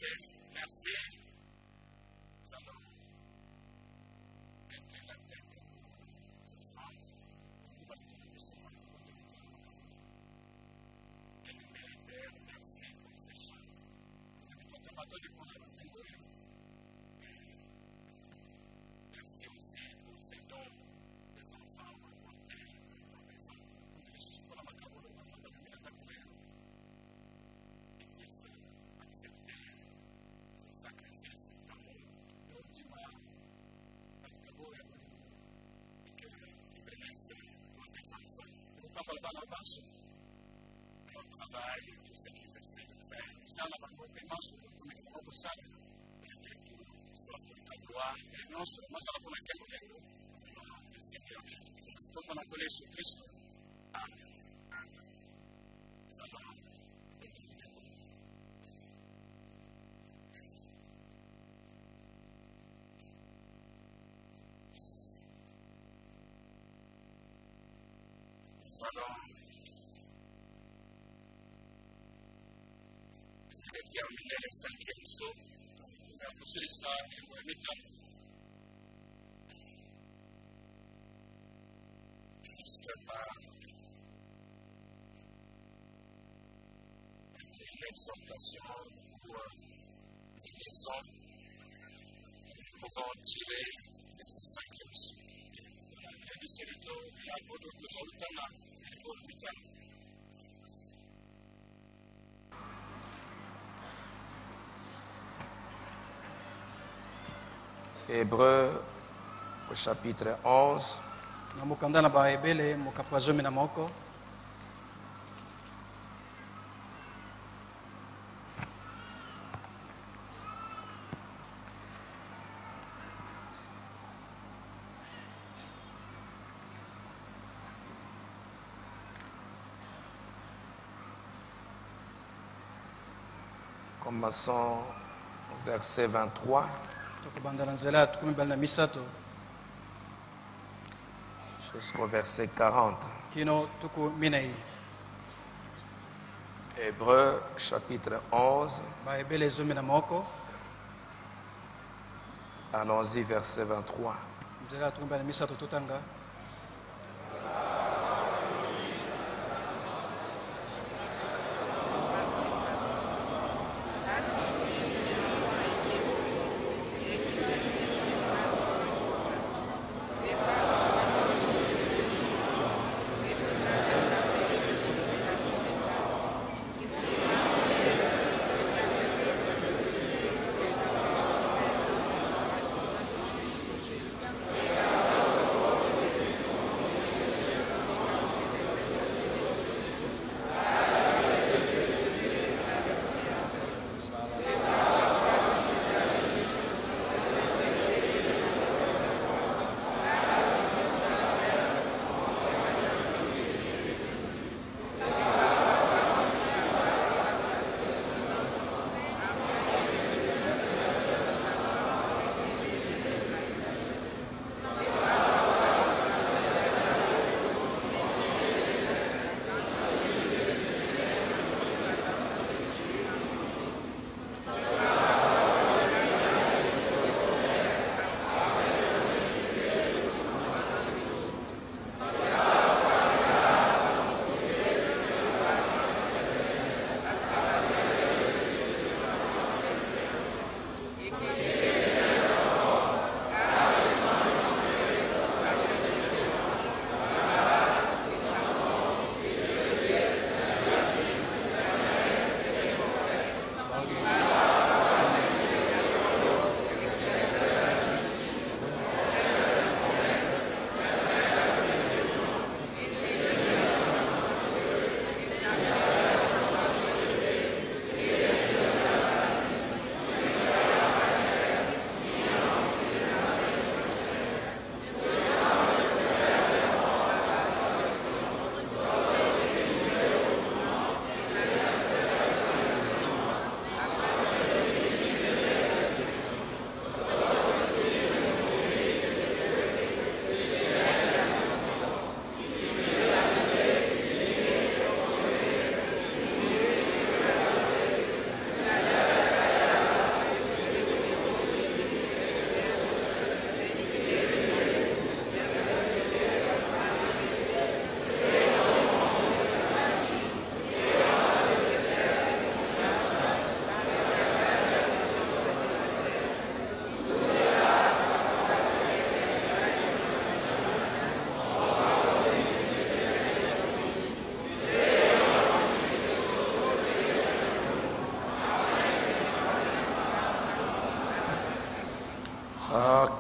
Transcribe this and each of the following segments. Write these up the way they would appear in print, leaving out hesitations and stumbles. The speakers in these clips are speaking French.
Ok, merci. Nous allons mettre la tête sur front. Bien-aimé Père, merci pour ces chants. Merci aussi pour ces dons des enfants apportés dans ta maison. Ils puissent accepter ce sacrifice d'amour. Et que tu bénisses tes enfants. Leur travail, tout ce qu'ils essaient de faire. Et que tout soit pour ta gloire. Au nom du Seigneur Jésus-Christ. Amen. Nous allons bénir Dieu. Nous allons terminer le 5e saut. Juste par une exhortation ou une leçon que nous pouvons tirer de ce 5e saut. Hébreux au chapitre 11. Commençons au verset 23 jusqu'au verset 40. Hébreux chapitre 11. Allons-y, verset 23.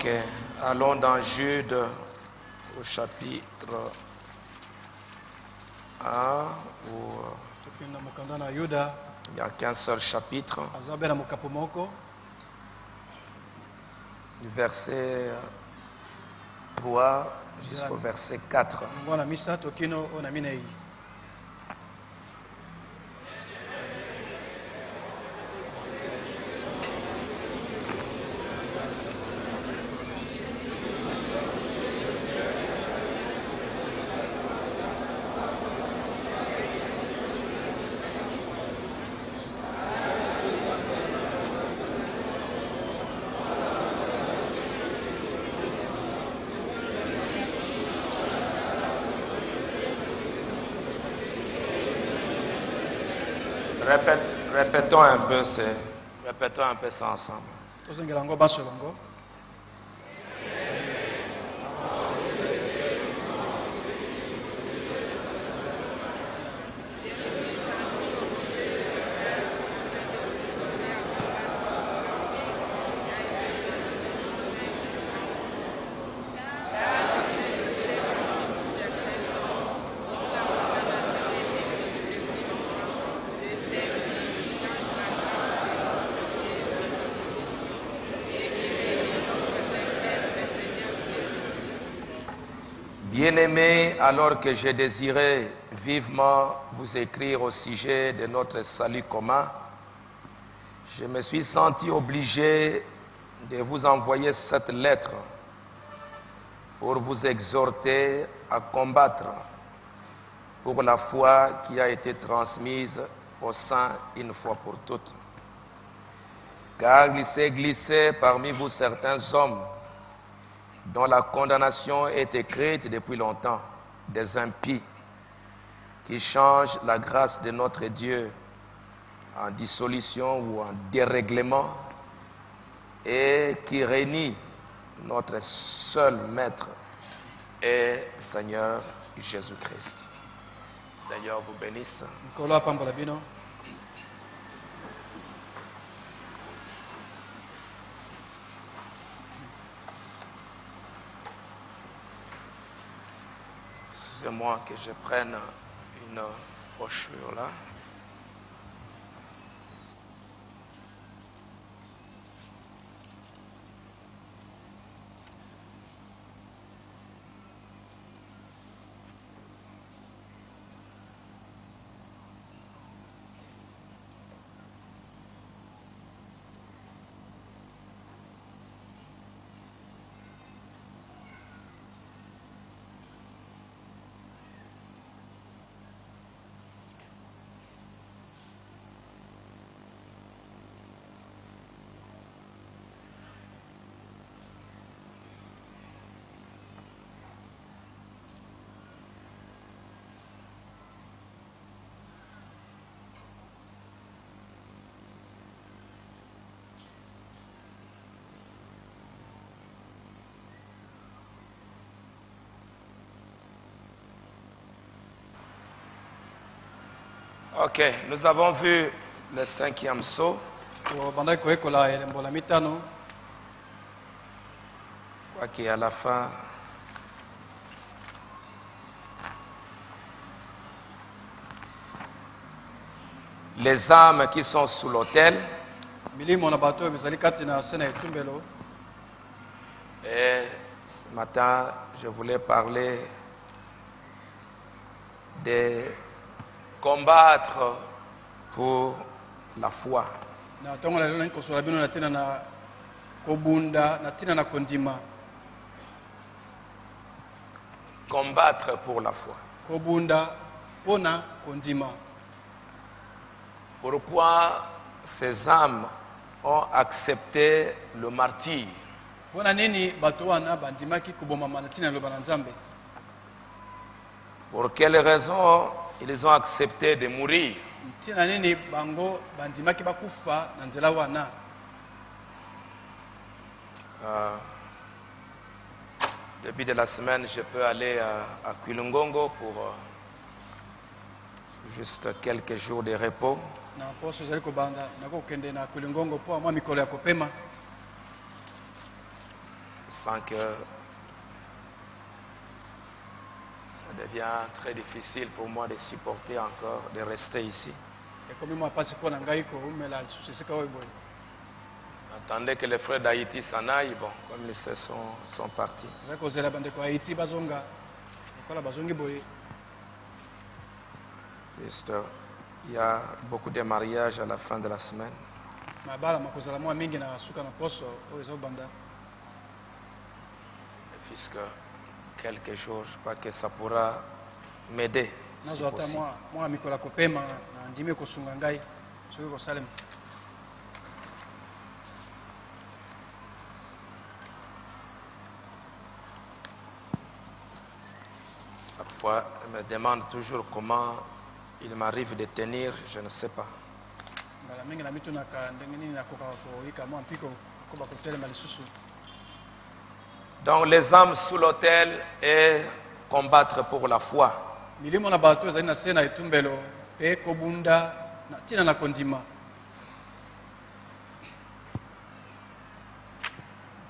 Ok, allons dans Jude au chapitre 1, où tokenda mokanda na Yuda il n'y a qu'un seul chapitre, azabe na mokapo moko du verset 3 jusqu'au verset 4. ngwana misato kino ona minei. Répétons un peu ça ensemble. Tozongela ngo baso longo. Bien-aimés, alors que j'ai désiré vivement vous écrire au sujet de notre salut commun, je me suis senti obligé de vous envoyer cette lettre pour vous exhorter à combattre pour la foi qui a été transmise aux saints une fois pour toutes. Car il s'est glissé parmi vous certains hommes dont la condamnation est écrite depuis longtemps, des impies qui changent la grâce de notre Dieu en dissolution ou en dérèglement et qui réunit notre seul Maître et Seigneur Jésus-Christ. Seigneur vous bénisse. Nkolo apambola bino. Excusez-moi que je prenne une brochure là. Ok, nous avons vu le 5e saut. Bandaki koyekola elembo la mitano. Je crois qu'à la fin, les âmes qui sont sous l'autel. Milimo na bato oyo bezali kati na se na etumbelo. Et ce matin, je voulais parler de combattre pour la foi. Na tongo lelo nani kosola bino na tina na kobunda na tina na kondima. Combattre pour la foi. Kobunda pona kondima. Pourquoi ces âmes ont accepté le martyre? Pona nini bato wana bandimaki kobomama na tina loba na Nzambe? Pour quelles raisons ils ont accepté de mourir? Tina nini bango bandimaki bakufa na nzela wana? Début de la semaine, je peux aller à Kulungongo pour juste quelques jours de repos. Na poso zali kobanda nako kende na Kulingongo po mwa mikolo ya kopema. sens que ça devient très difficile pour moi de supporter encore, de rester ici. Attendez que les frères d'Haïti s'en aillent, bon, comme ils sont partis. Juste, il y a beaucoup de mariages à la fin de la semaine. Puisque quelques jours, je crois que ça pourra m'aider. Si possible. Parfois, elle me demande toujours comment il m'arrive de tenir, je ne sais pas. Donc les âmes sous l'autel et combattre pour la foi.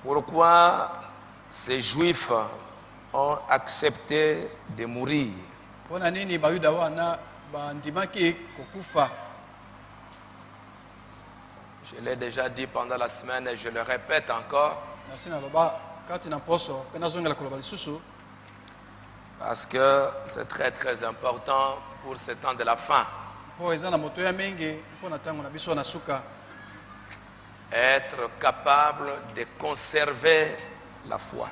Pourquoi ces juifs ont accepté de mourir? Je l'ai déjà dit pendant la semaine et je le répète encore. Parce que c'est très très important pour ce temps de la fin. Être capable de conserver la foi.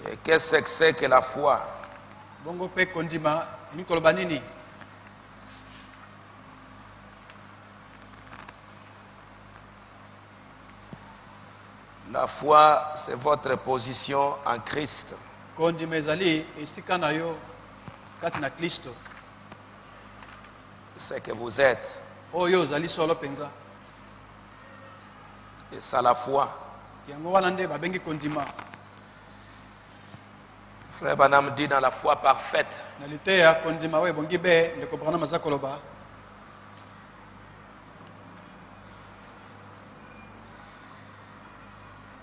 Et qu'est-ce que c'est que la foi? La foi, c'est votre position en Christ. C'est que vous êtes. Et ça, la foi. Frère Banam dit dans la foi parfaite.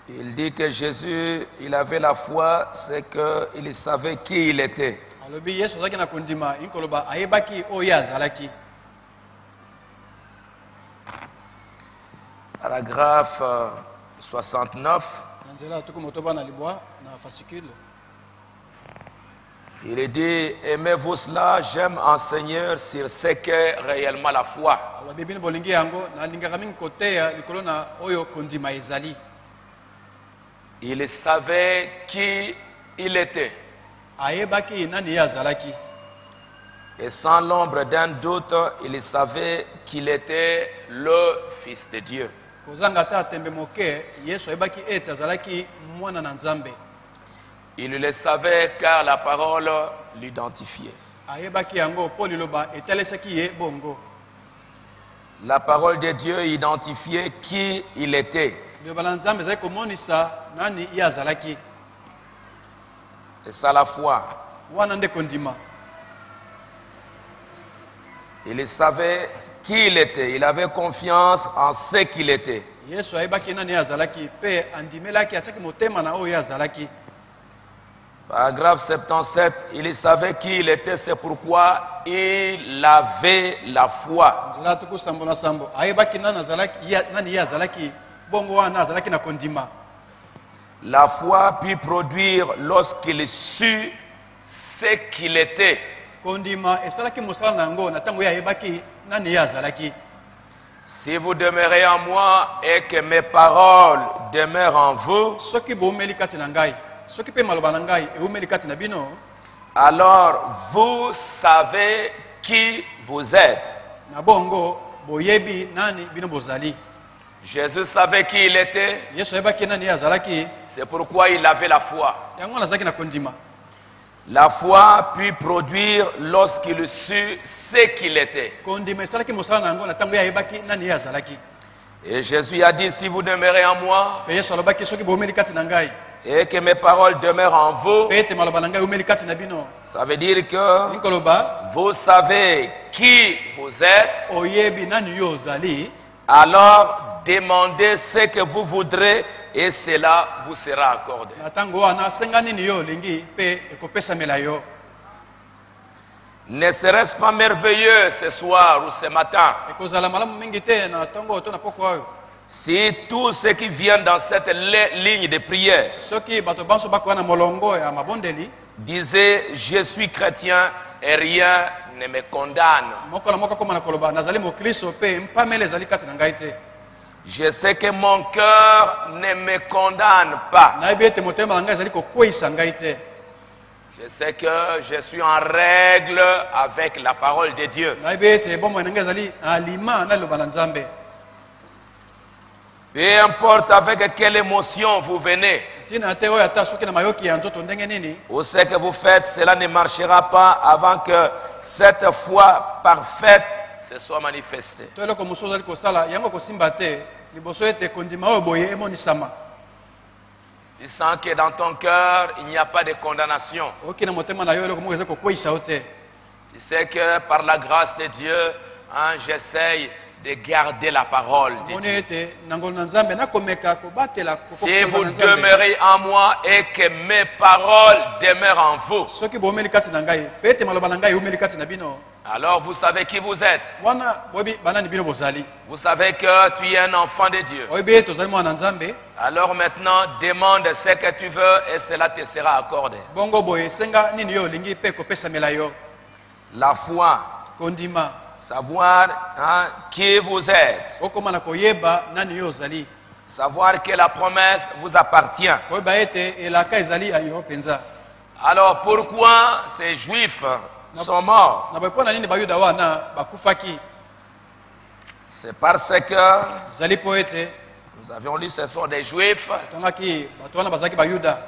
Il dit que Jésus, il avait la foi, c'est qu'il savait qui il était. Paragraphe 69. Il est dit, aimez-vous cela, j'aime en Seigneur sur ce qu'est réellement la foi. Il savait qui il était. Et sans l'ombre d'un doute, il savait qu'il était le Fils de Dieu. Il le savait car la parole l'identifiait. La parole de Dieu identifiait qui il était. Et ça la foi. Il savait qui il était. Il avait confiance en ce qu'il était. Paragraphe 77, il savait qui il était, c'est pourquoi il avait la foi. La foi put produire lorsqu'il sut ce qu'il était. Si vous demeurez en moi et que mes paroles demeurent en vous, alors vous savez qui vous êtes. Jésus savait qui il était. C'est pourquoi il avait la foi. La foi put produire lorsqu'il sut ce qu'il était. Et Jésus a dit, si vous demeurez en moi et que mes paroles demeurent en vous, ça veut dire que vous savez qui vous êtes, oyebi nani yo ozali, alors demandez ce que vous voudrez et cela vous sera accordé. na tango wana senga nini yo olingi mpe ekopesamela yo. Ne serait-ce pas merveilleux ce soir ou ce matin Ekozala malamu mingi te na tango to na poko oyo. si tous ceux qui viennent dans cette ligne de prière Soki bato banso bako na molongo ya mabondeli, disaient je suis chrétien et rien ne me condamne. moko na moko koma na koloba nazali mokristo mpe mpamele ezali kati na ngai te. Je sais que mon cœur ne me condamne pas. Nayebi ete motema na ngai ezali kokweyisa ngai te. Je sais que je suis en règle avec la parole de Dieu. Nayebi ete bomoi na ngai ezali na alima na liloba na Nzambe. Peu importe avec quelle émotion vous venez, Tina te oyo ata soki na mayoki ya nzoto ndenge nini, ou ce que vous faites, cela ne marchera pas avant que cette foi parfaite se soit manifestée. to eloko mosusu ozali kosala yango kosimba te liboso ete kondima oyo boye emonisama. Tu sens que dans ton cœur, il n'y a pas de condamnation. Oki na motema na yo eloko moko ezali kokweyisa yo te. Tu sais que par la grâce de Dieu, j'essaye de garder la parole de Moni Dieu. ete na ngolo na Nzambe nakomeka kobatela Si vous demeurez en moi et que mes paroles demeurent en vous, soki bomeli kati na ngai pe ete maloba na ngai eumeli kati na bino, alors vous savez qui vous êtes. wana boyebi banani bino bozali, Vous savez que tu es un enfant de Dieu. oyebi ete ozali mwana na Nzambe. Alors maintenant, demande ce que tu veux et cela te sera accordé. Bongo boye senga nini yo olingi mpe kopesamela yo. La foi, Kondima savoir qui vous êtes, okoma na koyeba nani yo ozali, savoir que la promesse vous appartient. koyeba ete elaka ezali ya yo penza. Alors pourquoi ces juifs sont morts? Na boye mpo na nini bayuda wana bakufaki? C'est parce que, Ezali po ete nous avions lu ce sont des juifs. tongaki bato wana bazalaki bayuda.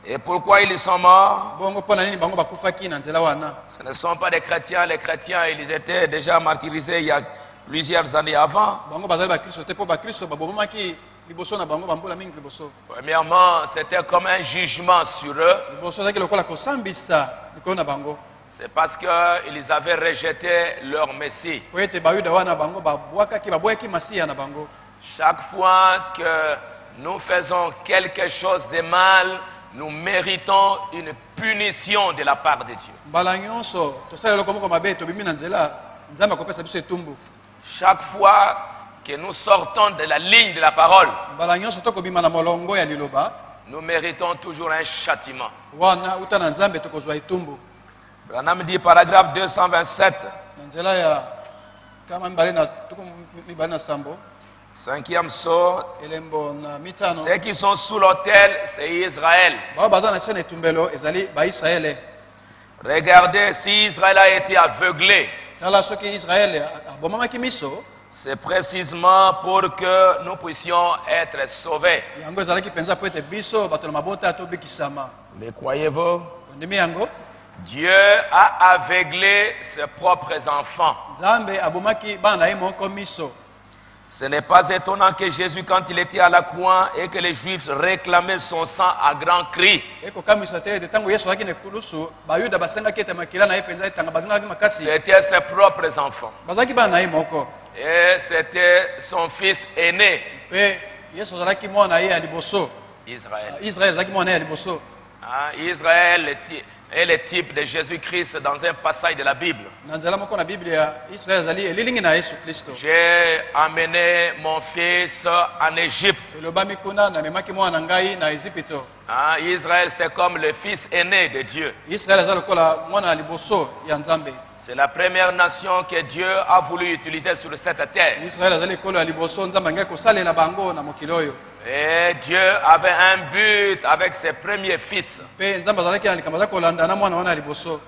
Et pourquoi ils sont morts? Bongo mpo na nini bango bakufaki na nzela wana? Ce ne sont pas des chrétiens. Les chrétiens, ils étaient déjà martyrisés il y a plusieurs années avant. Bango bazali bakristo te mpo bakristo babomaki liboso na bango bambula mingi liboso. Premièrement, c'était comme un jugement sur eux. Liboso ezalaki lokola kosambisa likolo na bango. C'est parce qu'ils avaient rejeté leur Messie. Po ete bayuda wana bango baboyaki masiya na bango. Chaque fois que nous faisons quelque chose de mal, nous méritons une punition de la part de Dieu. Mbala nyonso tosala eloko moko mabe tobimi na nzela, Nzambe akopesa biso etumbu. Chaque fois que nous sortons de la ligne de la parole, Mbala nyonso tokobima na molongo ya liloba, nous méritons toujours un châtiment. wana uta na Nzambe tokozwa etumbu. Branham dit, paragraphe 227, Na nzela ya kama mibale na tuku mibale na sambo, 5e psaume, elembo na mitano. ceux qui sont sous l'autel, c'est Israël. Bao baza na chaîne etumbelo ezali ba Israele. Regardez si Israël a été aveuglé. Tala soki Israele abomamaki miso, C'est précisément pour que nous puissions être sauvés. yango ezalaki penza po ete biso bato na mabota tobikisama. Mais croyez-vous, Ondimi yango, Dieu a aveuglé ses propres enfants. Nzambe abomaki bana na ye moko miso. Ce n'est pas étonnant que Jésus, quand il était à la croix et que les Juifs réclamaient son sang à grands cris, Ekokamisa te ete tango Yesu azalaki na ekulusu, bayuda basengaki ete makila na ye penza etanga bagangaki makasi. c'était ses propres enfants. Bazalaki bana na ye moko. Et c'était son fils aîné, Pe Yesu azalaki mwana na ye ya liboso. Israël. Israele azalaki mwana na ye ya liboso. Israël est le type de Jésus-Christ dans un passage de la Bible. Na nzela moko na Biblia, Israele azali elilingi na Yesu Kristo. J'ai amené mon fils en Égypte. Elobami kuna na memaki mwana na ngai na Ezipito. Israël, c'est comme le fils aîné de Dieu. Israele azali lokola mwana ya liboso ya Nzambe. C'est la première nation que Dieu a voulu utiliser sur cette terre. Israele azali ekolo ya liboso Nzambe angai kosalela bango na mokili oyo. Et Dieu avait un but avec ses premiers fils. Pe Nzambe azalaki na likambo aza kolanda na mwana wana ya liboso.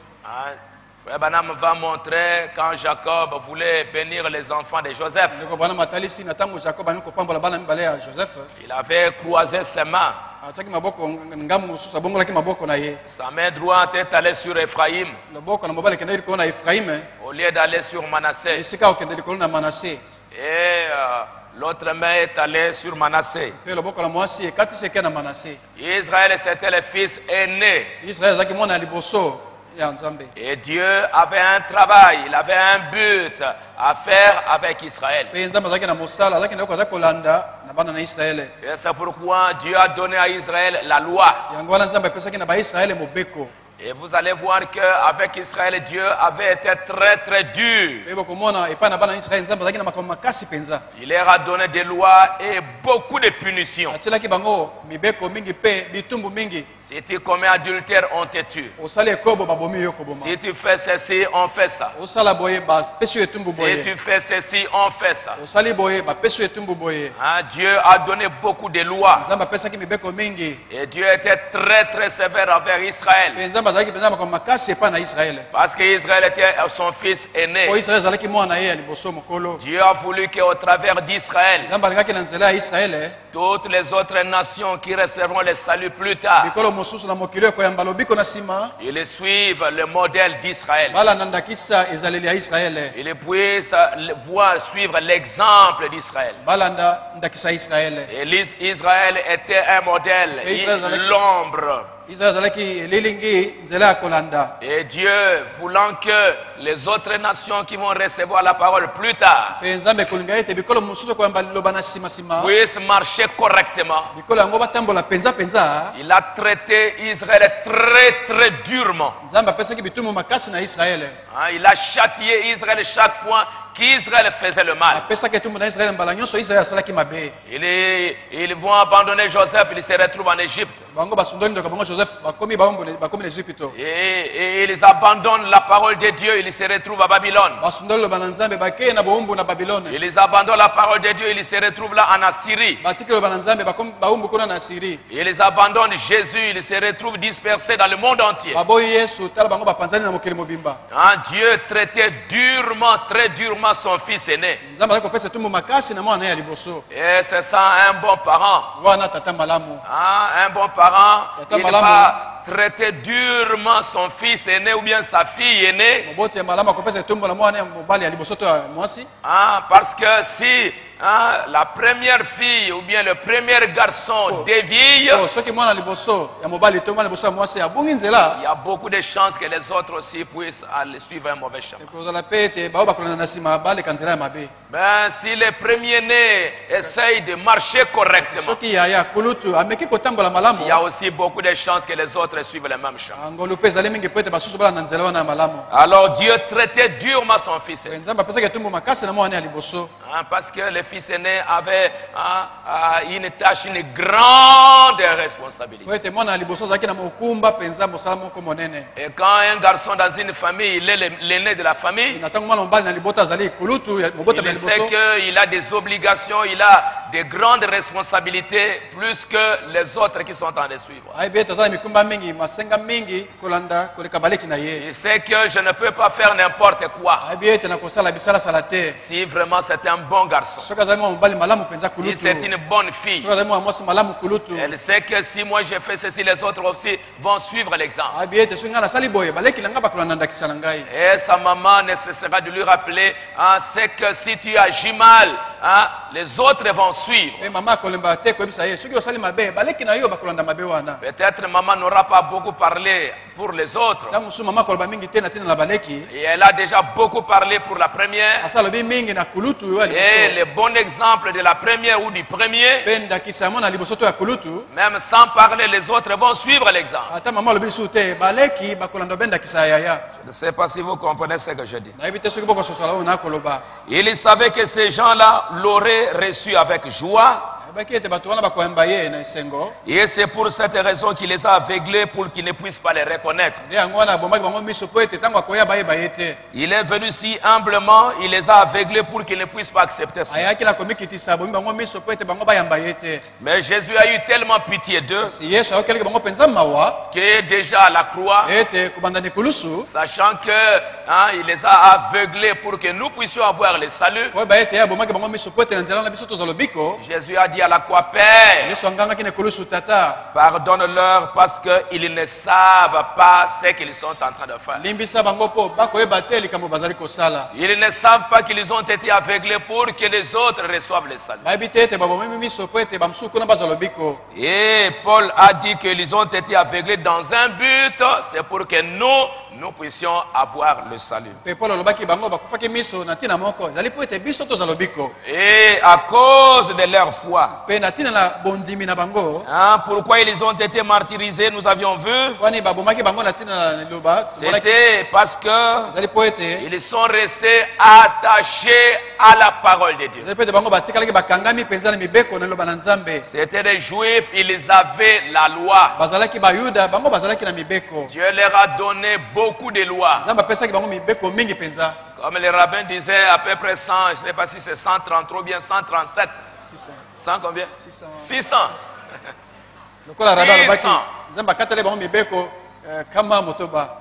Frère Branham va montrer quand Jacob voulait bénir les enfants de Joseph. Ndeko bana matalisi na tango Jacob angi kopambola bana mibale ya Joseph. Il avait croisé ses mains. Ataki maboko ngamu mosusu abongolaki maboko na ye. Sa main droite est allée sur Ephraïm Loboko na mobali ekendeki likolo na Efraïm, au lieu d'aller sur Manassé. esika okende likolo na Manase. Et l'autre main est allée sur Manassé. Pe loboko na mwasi ekatisi eke na Manase. Israël, c'était le fils aîné. Israele azalaki mwana ya liboso ya nzambe. Et Dieu avait un travail, il avait un but à faire avec Israël. Pe nzambe azalaki na mosala azalaki na koza kolanda na bana na Israele. Et c'est pourquoi Dieu a donné à Israël la loi. Yango wana nzambe apesaki na ba Israele mobeko. Et vous allez voir qu'avec Israël, Dieu avait été très très dur. Pe bokomona epa na bana Israele nzambe azalaki na makambo makasi penza. Il leur a donné des lois et beaucoup de punitions. Atielaki bango mibeko mingi pe bitumbu mingi. Si tu commets adultère, on te tue. Osala ekobo babomi yo koboma. Si tu fais ceci, on fait ça. Osala boye ba pesu etumbu Si boye. tu fais ceci, on fait ça. Osali boye ba pesu etumbu boye. Hein, Dieu a donné beaucoup de lois. Nzambe apesaki mibeko mingi. Et Dieu était très très sévère envers Israël. Pe nzambe azalaki penza makambo makasi epa na Israele. Parce qu'Israël était son fils aîné. Po Israele azalaki mwana ye ya liboso mokolo. Dieu a voulu qu'au travers d'Israël, Nzambe alingaki na nzela ya Israele. toutes les autres nations qui recevront le salut plus tard, Bikolo mosusu na mokili ekoyamba lobiko na sima. ils suivent le modèle d'Israël. Balanda ndakisa ezaleli ya Israele. Ils puissent voir, suivre l'exemple d'Israël. Balanda ndakisa ya Israele. Et Israël était un modèle, Et Israël- l'ombre. Israele azalaki lilingi nzela ya kolanda. Et Dieu voulant que les autres nations qui vont recevoir la parole plus tard Pe nzambe ekolinga ete bikolo mosusu ekoyamba liloba na sima sima. puissent marcher correctement, Bikolo yango batambola penza penza. il a traité Israël très très durement. Nzambe apesaki bitumu makasi na Israele. Hein, il a châtié Israël chaque fois qu'Israël faisait le mal. Apesaki etumbu na Israele mbala nyonso Israele asalaki mabe. Ils vont abandonner Joseph, ils se retrouvent en Égypte. Bango basundoli ndoka bango Joseph bakomi na Egypto. Et ils abandonnent la parole de Dieu, ils se retrouvent à Babylone. Basundoli loba na Nzambe bakei na boumbu na Babylone. Ils abandonnent la parole de Dieu, ils se retrouvent là en Assyrie. Batiki loba na Nzambe bakomi baumbu kuna na Syrie. Ils abandonnent Jésus, ils se retrouvent dispersés dans le monde entier. Baboyi Yesu tala bango bapanzani na mokili mobimba. Hein, Dieu traitait durement, très durement son fils aîné. Nzambe azali kopesa etumbu makasi na mwana ya liboso. Et c'est ça un bon parent. Wana tata malamu. Hein, un bon parent, Tata il malamu. va traiter durement son fils aîné ou bien sa fille aînée. Moboti ya malamu akopesa etumbu na mwana ya mobali ya liboso to ya mwasi. Hein, parce que si la première fille ou bien le premier garçon dévie, Oh, soki mwana liboso ya mobali to mwana liboso ya mwasi abungi nzela. il y a beaucoup de chances que les autres aussi puissent aller suivre un mauvais chemin. Ekozala pe ete bao bakolanda na nsima baleka nzela ya mabe. Mais si le premier-né essaye de marcher correctement, Soki yaya kulutu ameki kotambola malamu. il y a aussi beaucoup de chances que les autres suivent le même chemin. Ngolu pe ezali mingi po ete basusu balanda na nzela wana ya malamu. Alors Dieu traitait durement son fils aîné. Nzambe apesaki etumbu makasi na mwana ya liboso. Hein, parce que le fils aîné avait une tâche, une grande responsabilité. Po ete mwana ya liboso azalaki na mokumba penza mosala moko monene. Et quand un garçon dans une famille, il est l'aîné de la famille, Na tango mwana mobali na libota azali kulutu ya mobota ya il sait liboso. qu'il a des obligations, il a de grandes responsabilités plus que les autres qui sont en train de suivre. Ayebi ete azala mikumba mingi masenga mingi kolanda koleka baleki na ye. Il sait que je ne peux pas faire n'importe quoi. Ayebi ete na kosala bisala sala te. Si vraiment c'est un bon garçon, Soki azali mwana mobali malamu penza si kulutu. c'est une bonne fille, Soki azali mwana mwasi malamu kulutu. elle sait que si moi je fais ceci, les autres aussi vont suivre l'exemple. Ayebi ete soki nga nasali boye baleki na nga bakolanda ndakisa na ngai. Et sa maman ne cessera de lui rappeler, c'est que si tu agis mal, les autres vont suivre. Pe mama akolemba te koyebisa ye soki osali mabe baleki na yo bakolanda mabe wana. Peut-être maman n'aura pas beaucoup parlé pour les autres. Ntango mosusu mama akoloba mingi te na ntina na baleki. Et elle a déjà beaucoup parlé pour la première. Asa alobi mingi na kulutu yo ya Et liboso. le bon exemple de la première ou du premier, Pe ndakisa ya mwana liboso to ya kulutu. même sans parler, les autres vont suivre l'exemple. Ata mama alobi lisusu te baleki bakolanda be ndakisa ya yaya. Je ne sais pas si vous comprenez ce que je dis. Nayebi te soki bokososola oyo nakoloba. Il savait que ces gens-là l'auraient reçu avec joie. Ayebaki ete bato wana bakoyamba ye na esengo. Et c'est pour cette raison qu'il les a aveuglés pour qu'ils ne puissent pas les reconnaître. Nde yango wana abombaki bango miso po ete ntango akoya bayeba ye te. Il est venu si humblement, il les a aveuglés pour qu'ils ne puissent pas accepter ça. Ayaki na komikitisa abomi bango miso po ete bango bayamba ye te. Mais Jésus a eu tellement pitié d'eux Si Yesu ayokelaki bango mpenza mawa que déjà à la croix, ete kobanda na ekulusu sachant que il les a aveuglés pour que nous puissions avoir le salut, oyeba ete ye abomaki bango miso po ete na nzela na biso tozwa lobiko. Jésus a dit à la croix, Père, Yesu angangaki na ekulusu tata. pardonne-leur parce qu'ils ne savent pas ce qu'ils sont en train de faire. Limbisa bango po bakoyeba te likambo bazali kosala. Ils ne savent pas qu'ils ont été aveuglés pour que les autres reçoivent le salut. Bayebi te ete babomi miso po ete bamosusu kuna bazwa lobiko. Et Paul a dit qu'ils ont été aveuglés dans un but, c'est pour que nous nous puissions avoir le salut. Pe Paul alobaki bango bakufaki miso na ntina moko ezali po ete biso tozala biko. Et à cause de leur foi, Pe na ntina na bondimi na bango hein, pourquoi ils ont été martyrisés, nous avions vu. kwani babomaki bango na ntina na liloba C'était parce que ezali po ete ils sont restés attachés à la parole de Dieu. ezali po ete bango batikalaki bakangami mpenza na mibeko na liloba na Nzambe. C'était des juifs, ils avaient la loi. Bazalaki bayuda bango bazalaki na mibeko. Dieu leur a donné beaucoup de lois. Nzambe apesaki bango mibeko mingi mpenza. Comme les rabbins disaient, à peu près 100, je ne sais pas si c'est 133 ou bien 137. 100 combien? 600. Lokola rabbin alobaki 600. Nzambe akateli bango mibeko kama motoba.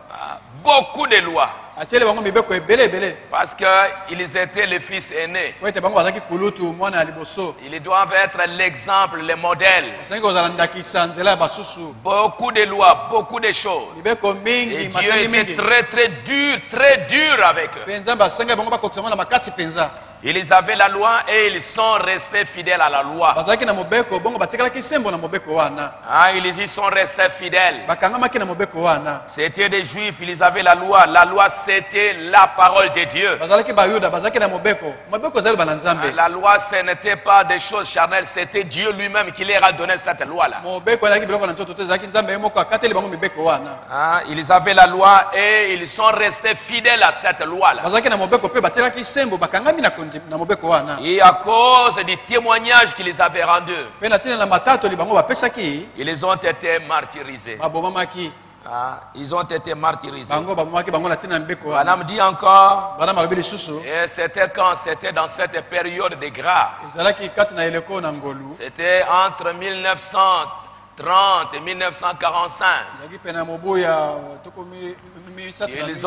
Beaucoup de lois. Atieli bango mibeko ebele ebele. Parce qu'ils étaient les fils aînés. Po ete bango bazalaki kulutu mwana ya liboso. Ils doivent être l'exemple, le modèle. Basangi kozala ndakisa nzela ya basusu. Beaucoup de lois, beaucoup de choses. Mibeko Et mingi Dieu masani était mingi. très dur avec eux. Pe Nzambe asangi bango bakokisa mwana makasi penza. Ils avaient la loi et ils sont restés fidèles à la loi. Bazalaki na mobeko bongo batikalaki sembo na mobeko wana. Ah, ils y sont restés fidèles. Bakangamaki na mobeko wana. C'était des juifs, ils avaient la loi. La loi, c'était la parole de Dieu. Bazalaki bayuda bazalaki na mobeko. Mobeko ezali bana Nzambe. La loi, ce n'était pas des choses charnelles, c'était Dieu lui-même qui leur a donné cette loi-là. Mobeko ezalaki biloko na nzoto te ezalaki Nzambe moko akateli bango mibeko wana. Ah, ils avaient la loi et ils sont restés fidèles à cette loi-là. Bazalaki na mobeko pe batikalaki sembo bakangami na mobeko wana. Et à cause du témoignage qu'ils avaient rendu, Pe na tina na matato li bango bapesaki ils ont été martyrisés. babomamaki. Ah, ils ont été martyrisés. Bango babomaki bango na tina na mibeko wana. Madame dit encore, Bana malobi lisusu. et c'était quand? C'était dans cette période de grâce. Ezalaki kati na eleko na ngolu. C'était entre 1930 et 1945. Ezalaki pe na mobu ya toko Ils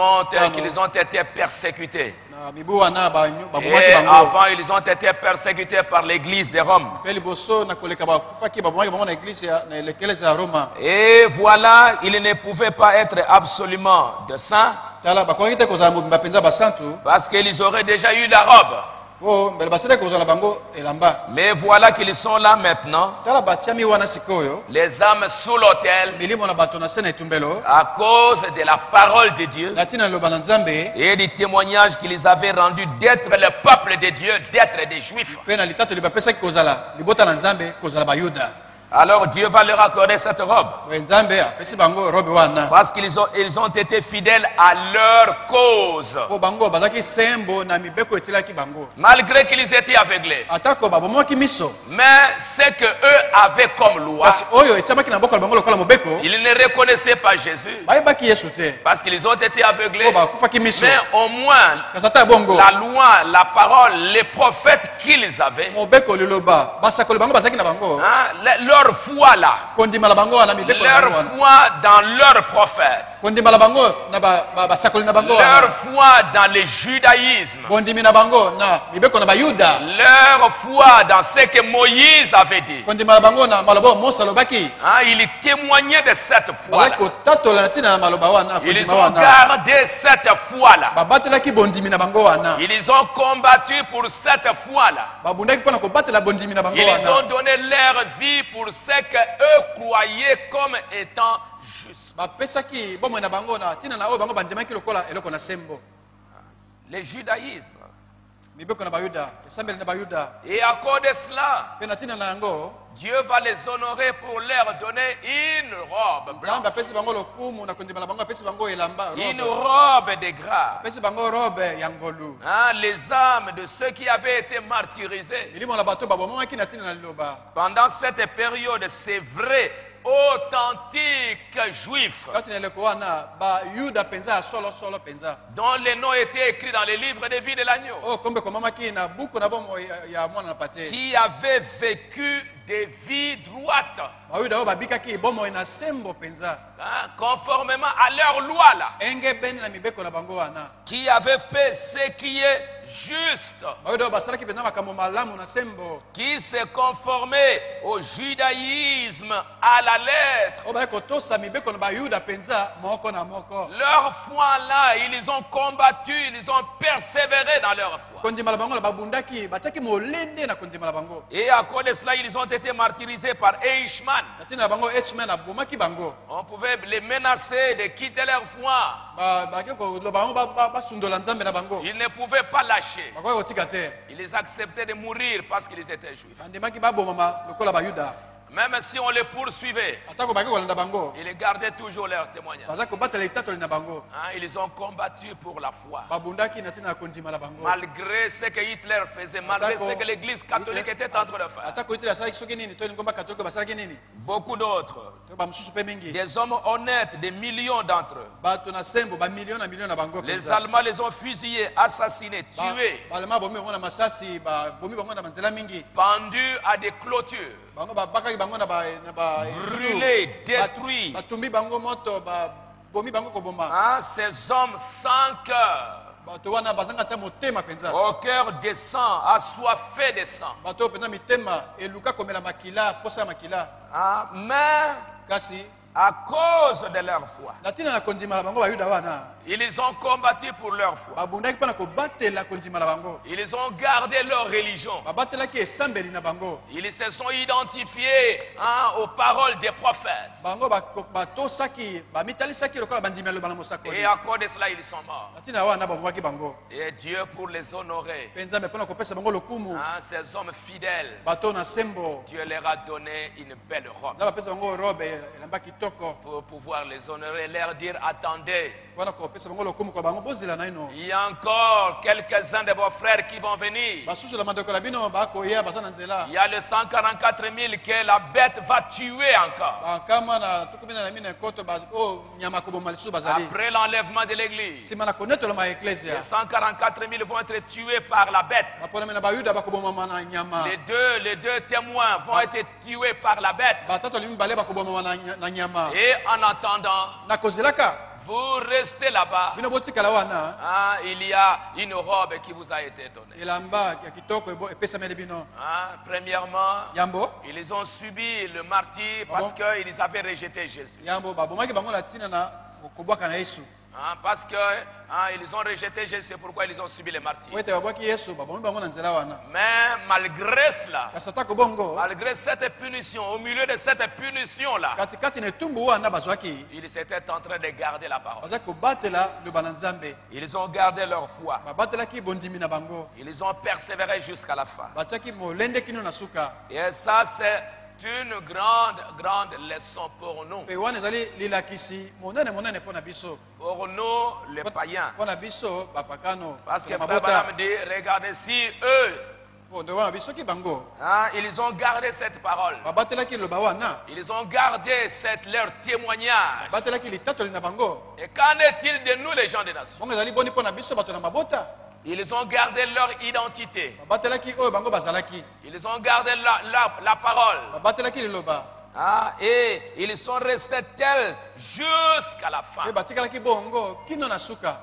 ont été persécutés. na mibu wana babomaki Et bango. avant, ils ont été persécutés par l'église de Rome. Pe liboso na koleka bakufaki babomaki bango na église na l'église ya Roma. Et voilà, ils ne pouvaient pas être absolument de saints Tala bakongi te kozala mobimba penza basantu. parce qu'ils auraient déjà eu la robe. Po mbele basele kozala bango elamba. Mais voilà qu'ils sont là maintenant, Tala batiami wana sikoyo. les âmes sous l'autel, Milimo na bato na sena etumbelo. à cause de la parole de Dieu Latina loba na Nzambe. et du témoignage qu'ils avaient rendu d'être le peuple de Dieu, d'être des juifs. Pe na litato libapesaki kozala libota na Nzambe kozala bayuda. Alors Dieu va leur accorder cette robe We Nzambe apesi bango robe wana. parce qu'ils ont été fidèles à leur cause. Po bango bazaki sembo na mibeko etilaki bango. Malgré qu'ils étaient aveuglés. Atako babomaki miso. Mais ce que eux avaient comme loi, Kasi oyo etiamaki na boka bango lokola mobeko. ils ne reconnaissaient pas Jésus Bayebaki Yesu te. parce qu'ils ont été aveuglés. Po bakufaki miso. Mais au moins, Kasata bongo. la loi, la parole, les prophètes qu'ils avaient, Mobeko liloba. Basakoli bango bazaki na bango. hein, leur foi là, Kondima la bango wana mibeko na leur bango wana. foi dans leur prophète, Kondima la bango na basakoli na bango leur wana. foi dans le judaïsme, Kondimi na bango na mibeko na bayuda. leur foi dans ce que Moïse avait dit. Kondima la bango na maloba Mose alobaki. Hein, ils témoignaient de cette foi Bazaki là. kotatola na tina na maloba wana Ils kondima ont wana. gardé cette foi là. Babatelaki bondimi na bango wana. Ils ont combattu pour cette foi là. Babundaki mpona kobatela bondimi na bango Ils wana. ont donné leur vie pour ce que eux croyaient comme étant juste. Bapesaki bomoi na bango na tina na oyo bango bandimaki lokola eloko na sembo. Le judaïsme. Mibeko na bayuda, esambeli na bayuda. Et à cause de cela, Pe na tina na yango, Dieu va les honorer pour leur donner une robe Nzambe blanche, apesi bango lokumu na kondima na bango apesi bango elamba. une robe. robe de grâce. Apesi bango robe ya ngolu. Hein, les âmes de ceux qui avaient été martyrisés Milimo na bato babomaki na tina na liloba. pendant cette période, c'est vrai, authentiques juifs, Kati na eleko wana bayuda penza ya solo penza. dont les noms étaient écrits dans les livres de vie de l'agneau, Oh kombe komamaki na buku na bomo ya mwana na pate. qui avaient vécu des vies droites, Bayuda oyo babikaki bomo na sembo penza. hein, conformément à leur loi là, Enge beni na mibeko na bango wana. qui avaient fait ce qui est juste, Bayuda oyo basalaki penza makambo malamu na sembo. qui se conformaient au judaïsme à la lettre. Oyo baye kotosa mibeko na bayuda penza moko na moko. Leur foi là, ils ont combattu, ils ont persévéré dans leur foi. Kondima la bango la babundaki batiaki molende na kondima la bango. Et à cause de cela, ils ont été martyrisés par Eichmann. natina bango H-man abomaki bango On pouvait les menacer de quitter leur foi. bake koloba bango basundola nzambe na bango Ils ne pouvaient pas lâcher. bakoki kotika te Ils les acceptaient de mourir parce qu'ils étaient juifs. bandimaki babomama lokola bayuda Même si on les poursuivait, atako bake kolanda bango ils gardaient toujours leur témoignage. baza kobatela litatoli na bango Hein, ils ont combattu pour la foi. babundaki na ntina ya kondima na bango Malgré ce que Hitler faisait, malgré ce que l'église catholique était en train de faire. atako hitler asalaki soki nini to lingomba katolike basalaki nini Beaucoup d'autres, to bamosusu mpe mingi des hommes honnêtes, des millions d'entre eux. bato na sembo bamilio na milio na bango Les Allemands les ont fusillés, assassinés, tués, balema bomi bango na masasi bomi bango na manzela mingi pendus à des clôtures, bango babakaki bango na brûlés, détruits. batumbi bango moto bomi bango koboma Hein, ces hommes sans cœur, bato wana bazanga ta motema mpenza au cœur de sang, assoiffés de sang. bato oyo mpenza mitema eluka komela makila posa ya makila Hein, mais kasi à cause de leur foi, na ntina na kondima na bango bayuda wana ils ont combattu pour leur foi. babundaki mpo na kobatela kondima na bango Ils ont gardé leur religion. babatelaki esambeli na bango Ils se sont identifiés aux paroles des prophètes. bango batosaki bamitalisaki lokola bandimi aloba na mosakoli Et à cause de cela, ils sont morts. na ntina wana babomaki bango Et Dieu, pour les honorer, mpe nzambe mpo na kopesa bango lokumu ces hommes fidèles, bato na sembo Dieu leur a donné une belle robe nzambe apesa bango robe elamba kitoko pour pouvoir les honorer, leur dire attendez. mpona kopesa bango lokumu kwa bango bozela na ino Il y a encore quelques-uns de vos frères qui vont venir. basusu na mandeko na bino bakoya baza na nzela Il y a les 144 000 que la bête va tuer encore. bankama na tukumi na mine koto oyo nyama koboma lisusu bazali Après l'enlèvement de l'église, nsima na konetolama ya les eklesia 144 000 vont être tués par la bête. baponami na bayuda bakobomama na nyama Les deux témoins vont être tués par la bête. batatoli mibale bakobomama na nyama Et en attendant, na kozelaka vous restez là-bas. bino botikala wana Il y a une robe qui vous a été donnée. elamba ya kitoko epesameli bino Premièrement, yambo ils ont subi le martyre parce qu'ils avaient rejeté Jésus. yambo babomaki bango na ntina na kobwaka na yesu Parce qu'ils ont rejeté Jésus, c'est pourquoi ils ont subi le martyre. po ete babwaki yesu babomi bango na nzela wana Mais malgré cela, kasi atako bongo malgré cette punition, au milieu de cette punition-là, katikati na etumbu wana bazwaki ils étaient en train de garder la parole. bazaki kobatela loba na nzambe Ils ont gardé leur foi. babatelaki bondimi na bango Ils ont persévéré jusqu'à la fin. batiaki molende kino na suka Et ça, c'est une grande leçon pour nous. mpe wana ezali lilakisi monene monene mpo na biso Pour nous, les païens. mpo na biso bapakano Parce que ya Frère mabota Branham dit, regardez, si eux, mpo ndo wana biso ki bango ils ont gardé cette parole, babatelaki liloba wana ils ont gardé leur témoignage. babatelaki litatoli na bango Et qu'en est-il de nous, les gens des nations? bongo ezali boni mpo na biso bato na mabota Ils ont gardé leur identité. babatelaki oyo bango bazalaki Ils ont gardé la parole. babatelaki liloba Et ils sont restés tels jusqu'à la fin. mpe batikalaki bongo kino na suka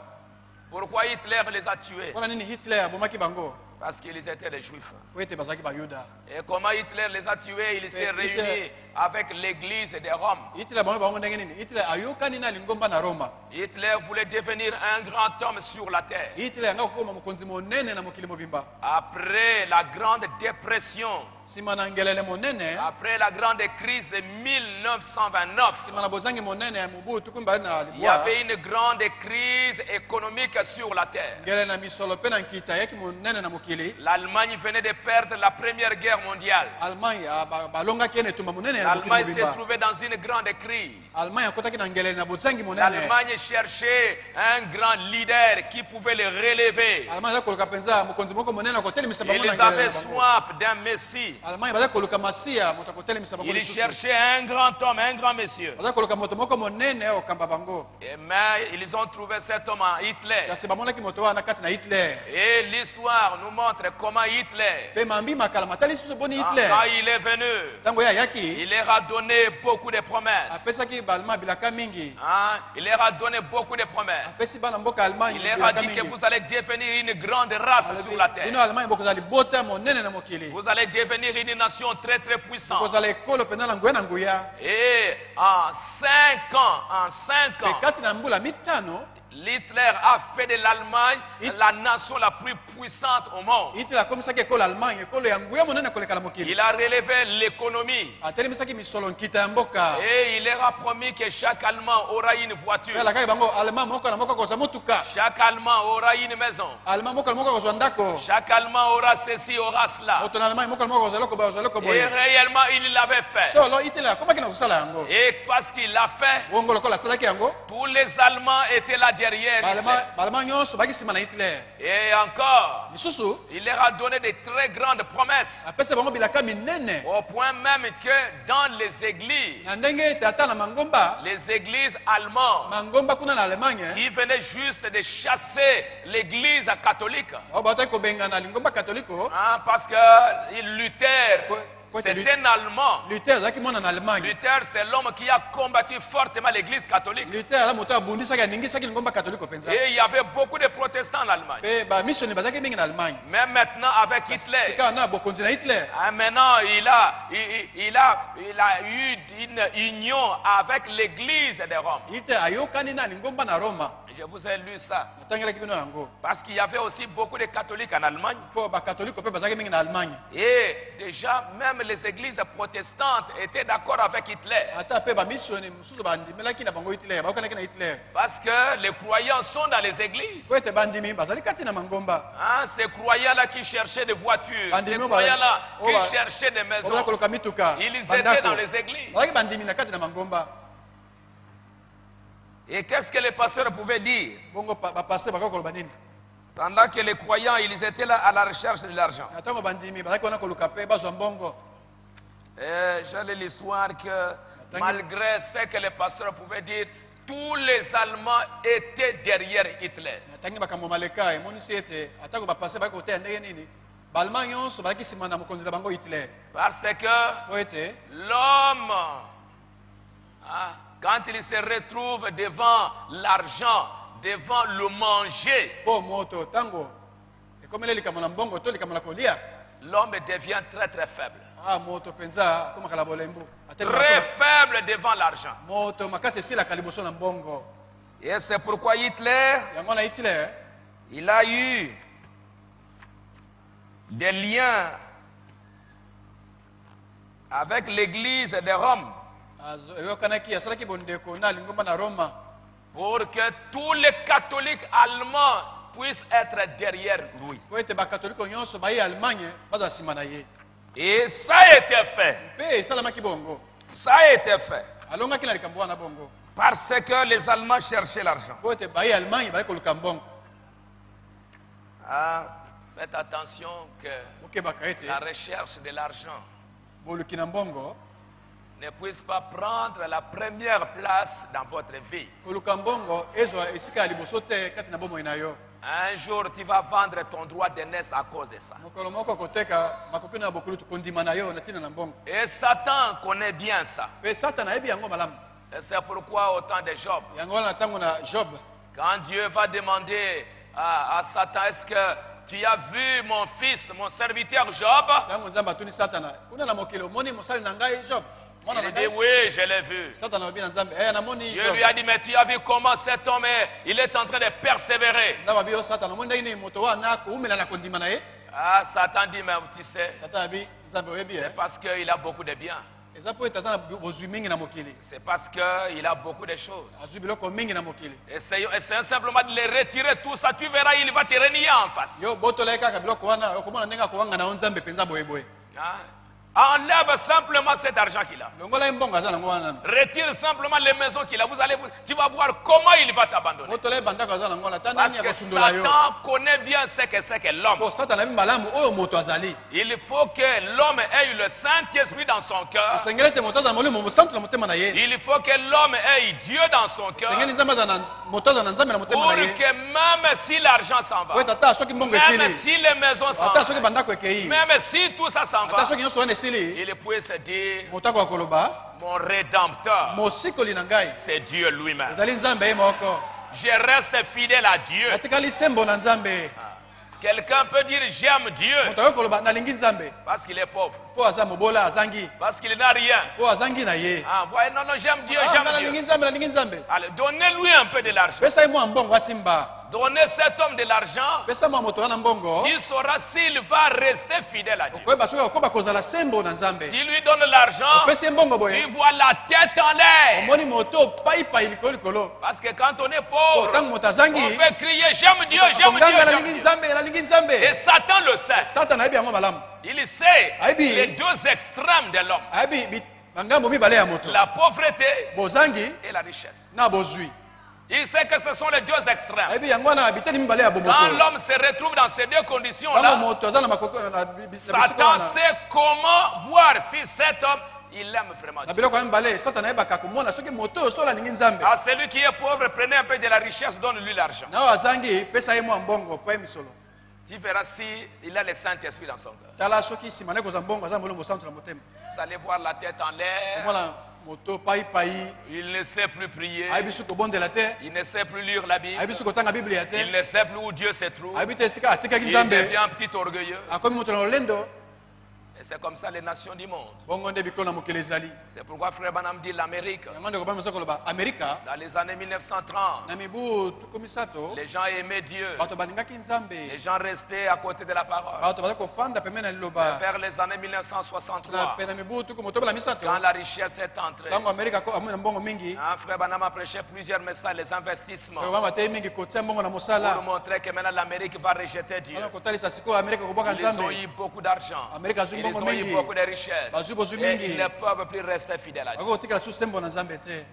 Pourquoi Hitler les a tués? mpona nini hitler abomaki bango Parce qu'ils étaient des juifs. po ete bazalaki bayuda Et comment Hitler les a tués? Il s'est Hitler- réuni avec l'église de Rome. hitler abomaki bango ndenge nini hitler ayokani na lingomba na roma Hitler voulait devenir un grand homme sur la terre. hitler anga kokoma mokonzi monene na mokili mobimba Après la grande dépression, nsima na ngelele monene après la grande crise de 1929, nsima na bozangi monene ya mobu tuku mibale na il y libwa avait une grande crise économique sur la terre. ngelele na misolo mpe na nkita yaki monene na mokili L'Allemagne venait de perdre la Première Guerre mondiale. allemagne balongaki ye na etumba monene ya mokili L'Allemagne s'est mobimba trouvée dans une grande crise. allemagne akotaki na ngelele na bozangi monene L'Allemagne cherchait un grand leader qui pouvait le relever. allemagne aza koluka mpenza mokonzi moko monene akotelemisa bango na Ils ngelele avaient na bango soif d'un Messie. allemagne baza koluka masiya moto akotelemisa bango Ils lisusu cherchaient un grand homme, un grand monsieur. baza koluka moto moko monene oyo okamba bango Mais ils ont trouvé cet homme en Hitler. kasi bamonaki moto wana kati na hitler Et l'histoire nous montre comment Hitler, mpe mambi makala matali lisusu boni quand hitler il est venu, ntango ye ayaki il leur a donné beaucoup de promesses. apesaki baalema bilaka mingi Il leur a donné beaucoup de promesses. apesi bana mboka allemagne Il leur a bilaka dit que mingi vous allez devenir une grande race sur la bino terre. allemagne bokozala libota monene na mokili Vous allez devenir une nation très très puissante. bokozala ekolo mpenza na nguya na nguya Et en 5 ans, mpe kati na mbula mitano Hitler a fait de l'Allemagne la nation la plus puissante au monde. Hitler akomisaki ekolo Allemagne ekolo ya nguya monene koleka na mokili. Il a relevé l'économie. Atelemisaki misolo nkita ya mboka. Et il leur a promis que chaque Allemand aura une voiture. Elakaki bango Allemand moko na moko kozwa motuka. Chaque Allemand aura une maison. Allemand moko na moko kozwa ndako. Chaque Allemand aura ceci, aura cela. Moto na Allemagne moko na moko kozwa loko ba kozwa loko Et boye. réellement, il l'avait fait. Solo Hitler akomaki na kosala yango. Et parce qu'il l'a fait, Bongo lokola asalaki yango. tous les Allemands étaient là derrière Hitler. Allemand nyonso baki sima na Hitler. Et encore, Lisusu il leur a donné de très grandes promesses. apesa bango bilaka minene. Au point même que dans les églises, Na ndenge ete ata na mangomba, les églises allemandes mangomba kuna na Allemagne, qui venaient juste de chasser l'église catholique, o bataki kobenga na lingomba katoliko. hein, parce que Luther, c'est un Allemand. Luther azaki mwana na Allemagne. Luther, c'est l'homme qui a combattu fortement l'église catholique. Luther ala moto abundisaki aningisaki lingomba katoliko penza. Et il y avait beaucoup de protestants en Allemagne. Pe ba missione bazaki mingi na Allemagne. Mais maintenant, avec Hitler, Sika na bokonzi na Hitler. hein, maintenant, il a eu une union avec l'église de Rome. Hitler ayokani na lingomba na Roma. Je vous ai lu ça. Natangelaki bino yango. Parce qu'il y avait aussi beaucoup de catholiques en Allemagne. Po ba katoliko pe bazaki mingi na Allemagne. Et déjà, même les églises protestantes étaient d'accord avec Hitler. Ata pe ba missione mususu bandimelaki na bango Hitler. Baokanaki na Hitler. Parce que les croyants sont dans les églises. Po ete bandimi bazali kati na mangomba. Hein, ces croyants-là qui cherchaient des voitures, Bandimi ces oba- croyants-là oba- qui cherchaient des maisons, Oba koloka mituka. ils étaient bandako. dans les églises. Bazaki bandimi na kati na mangomba. Et qu'est-ce que les pasteurs pouvaient dire? Bongo ba pasteur bako koloba nini? Pendant que les croyants, ils étaient là à la recherche de l'argent. Atango bandimi bazaki wana koluka pe bazwa mbongo. Et j'ai lu l'histoire que malgré ce que les pasteurs pouvaient dire, tous les Allemands étaient derrière Hitler. Natangi bakambo maleka emonisi ete atango ba pasteur bako koteya ndenge nini? Balma nyonso bazaki sima na mokonzi na bango Hitler. Parce que Po ete l'homme, hein, quand il se retrouve devant l'argent, devant le manger, po moto tango ekomele likambo na mbongo to likambo na kolia. l'homme devient très très faible. Ah moto penza koma kala bolembo. Très faible devant l'argent. Moto makasi sila kaliboso na mbongo. Et c'est pourquoi Hitler, Yango na Hitler il a eu des liens avec l'église de Rome yokanaki asalaki bondeko na lingomba na Roma pour que tous les catholiques allemands puissent être derrière lui. po ete bakatoliko nyonso baye Allemagne baza sima na ye. Et ça a été fait. Pe esalamaki bongo. Ça a été fait. Alongaki na likambo wana bongo. Parce que les Allemands cherchaient l'argent. Po ete baye Allemagne baye koluka mbongo. Ah, faites attention que Okebaka ete la recherche de l'argent boluki na mbongo. ne puisse pas prendre la première place dans votre vie. Koluka mbongo ezwa esika ya liboso te kati na bomoi na yo. Un jour, tu vas vendre ton droit d'aînesse à cause de ça. Mokolo moko koteka makoki na bokulutu kondima na yo na tina na mbongo. Et Satan connaît bien ça. Pe Satan ayebi yango malamu. Et c'est pourquoi au temps de Job, Yango wana tango na Job. quand Dieu va demander à Satan, est-ce que tu as vu mon fils, mon serviteur Job? Tango nzamba atuni Satana. Kuna na mokili omoni mosali na ngai Job. Mwana Il na dit ngai. oui, je l'ai vu. Satana obi na nzambe. Namoni Dieu Job. lui a dit, mais tu as vu comment cet homme il est en train de persévérer. Nzamba bi yo Satana omoni ndenge moto wana ko umela na kondima na ye. Ah, Satan dit, mais tu sais, Satan abi nzambe oyebi c'est parce qu'il a beaucoup de biens. eza po etaza na bozwi mingi na mokili. C'est parce qu'il a beaucoup de choses. Azwi biloko mingi na mokili. Essayons simplement de les retirer tout ça. Tu verras, il va te renier en face. Yo botola kaka biloko wana okomona ndenge akowanga na nzambe penza boyeboye. Hein? Enlève simplement cet argent qu'il a. Longola mbongo aza nango wana. Retire simplement les maisons qu'il a. Tu vas voir comment il va t'abandonner. Botola bandako aza nango wana Parce tandani ya que kosundola yo. Satan connaît bien ce que c'est que l'homme. Po Satana bi malamu oyo moto azali. Il faut que l'homme ait le Saint-Esprit dans son cœur. Sengele te moto aza molimo mosantu na motema na ye. Il faut que l'homme ait Dieu dans son cœur. Sengeli nzambe aza na moto aza na nzambe na motema Pour na ye. que même si l'argent s'en va, Po tata soki mbongo même esili. si les maisons s'en Ata soki vont, bandako ekei. même si tout ça s'en Ata va, soki nyonso wana esili. il peut se dire, Moto ko koloba. mon rédempteur, Mosikoli na ngai. c'est Dieu lui-même. Ezali nzambe ye moko. Je reste fidèle à Dieu. Atikali sembo na nzambe. Quelqu'un peut dire j'aime Dieu Moto ko koloba nalingi nzambe. parce qu'il est pauvre. po aza mobola azangi Parce qu'il n'a rien. po azangi na ye Ah, voyez, non, non, j'aime Dieu, Ah, j'aime nalingi Dieu. nzambe nalingi nzambe Allez, donnez-lui un peu de l'argent. pesa ye mwa mbongo asimba Donnez cet homme de l'argent. pesa mwa moto wana mbongo Il saura s'il va rester fidèle à Dieu. okoyeba soki okoba kozala sembo na nzambe Tu lui donnes l'argent, opesi ye mbongo tu boye vois la tête en l'air. omoni moto paipai likolo likolo Parce que quand on est po pauvre, ntango moto on azangi peut crier j'aime Dieu, j'aime Dieu, konganga j'aime nalingi Dieu. nzambe nalingi Et nzambe Satan le sait. satana ayebi yango malamu Il sait Aïbi. les deux extrêmes de l'homme. ayebi bangambo mibale ya moto La pauvreté bozangi et la richesse. na bozwi Il sait que ce sont les deux extrêmes. ayebi yango wana biteni mibale ya Quand bomoto l'homme se retrouve dans ces deux ntango conditions-là, moto aza na makoko na bisika Satan wana sait comment voir si cet homme, il aime vraiment na Dieu. biloko ya mibale satana ayebaka komona soki moto oyo solo alingi nzambe À celui qui est pauvre, prenez un peu de la richesse, donne-lui l'argent. na oyo azangi pesa ye mwa mbongo po ye misolo Tu verras si il a le Saint-Esprit dans son cœur. tala soki nsima naye kozwa mbongo aza molongo santu na motema Vous allez voir la tête en l'air. omona moto paipai Il ne sait plus prier. ayebi soki kobondela te Il ne sait plus lire la Bible. ayebi soki kotanga biblia Il te ne sait plus où Dieu se trouve. ayebi te esika atikaki Il nzambe devient un petit orgueilleux. akomi moto na lolendo Et c'est comme ça les nations du monde. bongo nde bikolo na mokili ezali C'est pourquoi Frère Branham dit l'Amérique, yango ndeko bamisa koloba amerika dans les années 1930, na mibu tuku misato les gens aimaient Dieu. bato balingaki nzambe Les gens restaient à côté de la parole. bato baza kofanda pembeni na liloba Vers les années na 1963, pe na mibu tuku motobela misato quand la richesse est entrée, ntango amerika amoi na mbongo mingi Frère Branham a prêché plusieurs messages, les investissements, oyo bama te mingi kotia mbongo na pour mosala montrer que maintenant l'Amérique va rejeter Dieu. wana kotalisa sikoyo amerika kobwaka Ils ont nzambe eu beaucoup d'argent. Amérique a eu Ils beaucoup ont eu mingi. beaucoup de richesses. Bazui bozwi Et mingi. ils ne peuvent plus rester fidèles à Dieu. bako kotikala susu sembo na nzambe te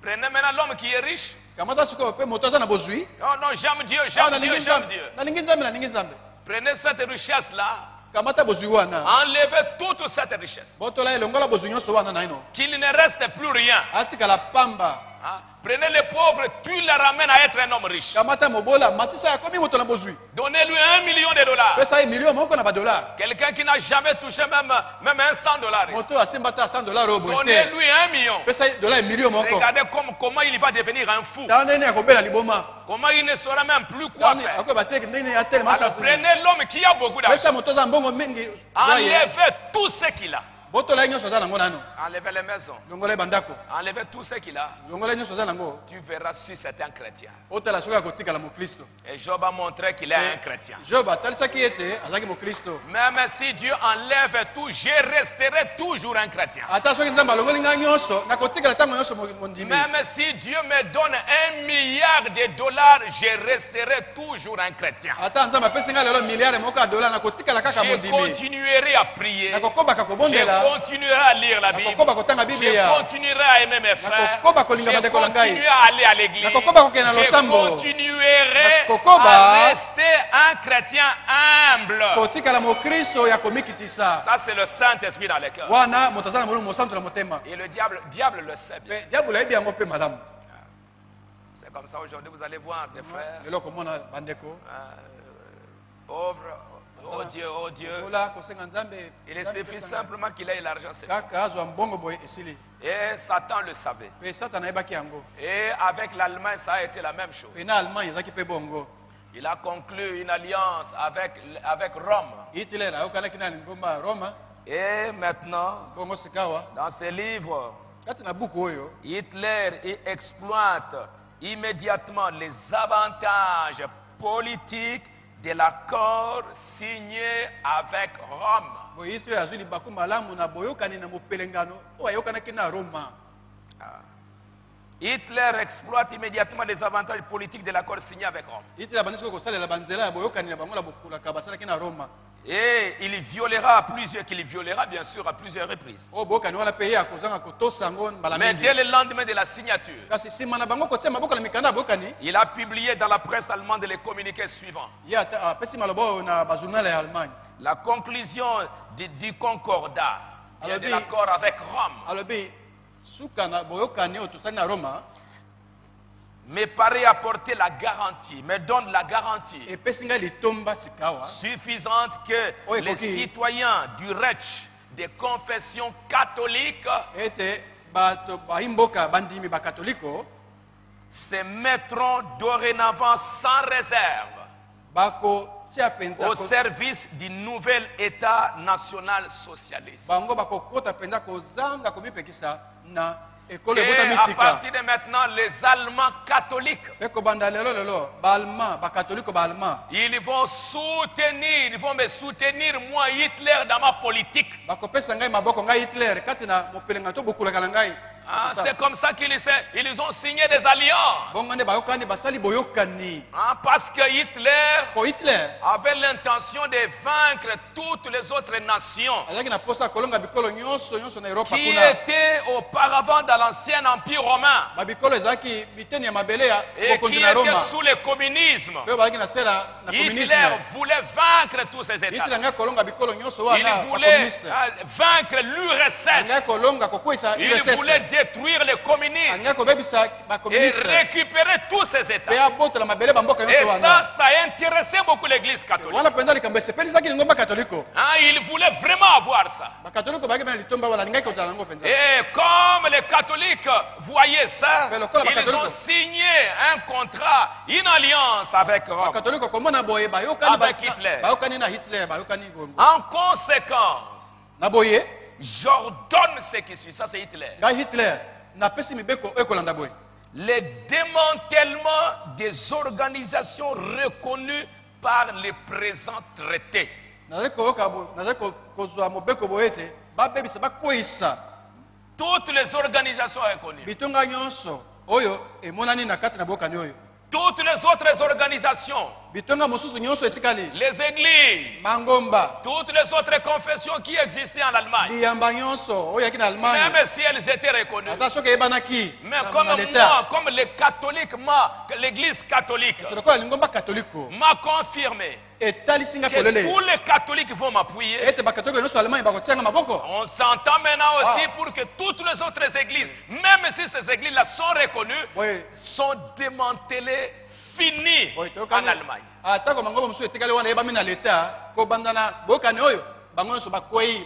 Prenez maintenant l'homme qui est riche. kamata sikoyo mpe moto aza na bozwi Oh non, j'aime Dieu, Ah, j'aime Dieu, j'aime Dieu. nalingi nzambe nalingi nzambe Prenez cette richesse-là, kamata bozwi wana enlevez toute cette richesse. botola elongola bozwi nyonso wana na ino Qu'il ne reste plus rien. atikala pamba Hein? Prenez les pauvres, tu les ramènes à être un homme riche. kamata mobola matisa yakomi moto na bozwi Donnez-lui $1 million. pesa ye milio moko na badolar Quelqu'un qui n'a jamais touché même $100. ici. moto asimba ta 100 dollar oyo boye te Donnez-lui $1 million. pesa ye dolar milio moko Regardez comment il va devenir un fou. tala ndenge akobela liboma Comment il ne saura même plus quoi faire. akoyeba te ndenge atelema Alors prenez l'homme qui a beaucoup d'argent. pesa moto aza mbongo mingi Enlevez tout ce qu'il a. botola ye nyonso aza nango nano Enlevez les maisons. longola ye bandako Enlevez tout ce qu'il a. longola ye nyonso aza nango Tu verras si c'est un chrétien. otala soki akotikala mokristo Et Job a montré qu'il est un chrétien. job atalisaki ete azalaki mokristo Même si Dieu enlève tout, je resterai toujours un chrétien. ata soki nzambe alongoli ngai nyonso nakotikala ntango nyonso mondimi Même si Dieu me donne $1 milliard, je resterai toujours un chrétien. ata nzambe apesi ngai lelo miliare moko ya dolar nakotikala kaka Je mondimi continuerai à prier. nakokobaka Je kobondela continuerai à lire la Bible. nakokoba kotanga Je biblia continuerai à aimer mes frères. nakokoba kolinga Je bandeko na ngai continuerai à aller à l'église. nakokoba kokende na Je losambo continuerai nakokoba à rester un chrétien humble. kotikala mokristo ya komikitisa Ça, c'est le Saint-Esprit dans les cœurs. wana moto aza na molimo mosantu na motema Et le diable le sait bien. mpe diabolo ayebi yango mpe malamu C'est comme ça aujourd'hui, vous allez voir des frères lelo komona bandeko pauvres. Oh Dieu, oh Dieu. ola kosenga nzambe Il suffit simplement qu'il ait l'argent. c'est kaka azwa mbongo boye esili fait. Et Satan le savait. mpe satana ayebaki yango Et avec l'Allemagne, ça a été la même chose. mpe na allemagne ezalaki mpe bongo Il a conclu une alliance avec Rome. hitler ayokanaki na lingomba ya roma Et maintenant, bongo sikawa dans ce livre, kati na buku oyo Hitler exploite immédiatement les avantages politiques de l'accord signé avec Rome. boye israel azwi libaku malamu na boyokani na mopelengano oyo ayokanaki na roma Hitler exploite immédiatement les avantages politiques de l'accord signé avec Rome. hitler abandi soki kosalela banzela ya boyokani na bango na bokulaka basalaki na roma Et il violera bien sûr à plusieurs reprises. oyo boyokani wana mpe ye akozanga kotosa yango mbala Mais mingi dès le lendemain de la signature, kasi nsima na bango kotia maboko na mikanda ya boyokani il a publié dans la presse allemande les communiqués suivants. ye apesi maloba oyo na bajournal ya allemagne La conclusion du concordat, Alors, de l'accord avec Rome, alobi suka na boyokani oyo tosali na roma me paraît apporter la garantie, me donne la garantie epesi ngai litomba sikawa suffisante que Oui, les Koki. citoyens du Reich des confessions catholiques ete bato bayimboka bandimi bakatoliko se mettront dorénavant sans réserve tia penza au service du nouvel État national socialiste. bango bakokota penza kozanga komipekisa na ekolo Et ebota à misika partir de maintenant, les Allemands catholiques, eko banda lelo baalma bakatoliko baalma ils vont soutenir, ils vont me soutenir moi Hitler dans ma politique. bakopesa ngai maboko ngai Hitler kati na mopelenga to bokulaka na ngai. Ah, c'est comme ça qu'ils ont signé des alliances. bongo nde bayokani basali boyokani Ah, parce que Hitler ko Hitler avait l'intention de vaincre toutes les autres nations azalaki na posa kolonga bikolo nyonso na Europa qui kuna étaient auparavant dans l'ancien empire romain babikolo ezalaki biteni ya mabele ya et bokonzi qui na étaient Roma sous le communisme. oyo bazalaki na sela na Hitler communisme. voulait vaincre tous ces États. Hitler ngai kolonga bikolo nyonso Il wana voulait communiste vaincre ngai l'URSS. kolonga kokwisa Il URSS voulait détruire le communisme ngai kobebisa et bacommuniste récupérer tous ces mpe États. abotola mabele bamboka Et nyonso ça, wana ça intéressait beaucoup l'Église catholique. wana mpenza likambo esepelisaki lingo bakatoliko Hein, il voulait vraiment avoir ça. bakatoliko bazalaki mpe na litomba wana lingai kozala yango mpenza Et comme les catholiques voyaient ça, Mais le corps, la ils catholique. ont signé un contrat, une alliance avec Rome. bakatoliko komona boye Avec Hitler. bayokani na Hitler bayokani bongo En conséquence, na boye j'ordonne ce qui suit. Ça, c'est Hitler. ngai Hitler napesi mibeko ekolanda boye Le démantèlement des organisations reconnues par les présents traités. nazali koyoka boye nazali kozwa mobeko boye ete babebisa bakweyisa Toutes les organisations reconnues. bitonga nyonso oyo emonani na kati na bokani oyo Toutes les autres organisations, bitonga mosusu nyonso etikali les églises, mangomba toutes les autres confessions qui existaient en Allemagne, biyamba nyonso oyo yaki na Allemagne même si elles étaient reconnues. ata soki eyebanaki Mais na- comme na moi, leta comme les catholiques, moi, l'Église catholique c'est lokola lingomba katoliko m'a confirmé etalisi nga que polele tous les catholiques vont m'appuyer. ete bakatoliko nyonso Allemagne bakotianga maboko On s'entend maintenant aussi Ah. pour que toutes les autres églises, même si ces églises-là sont reconnues, boye sont démantelées, finies boye en toyokani Allemagne. atako mangomba mosusu etikali wana eyebami na leta kobanda na boyokani oyo bango nyonso bakwei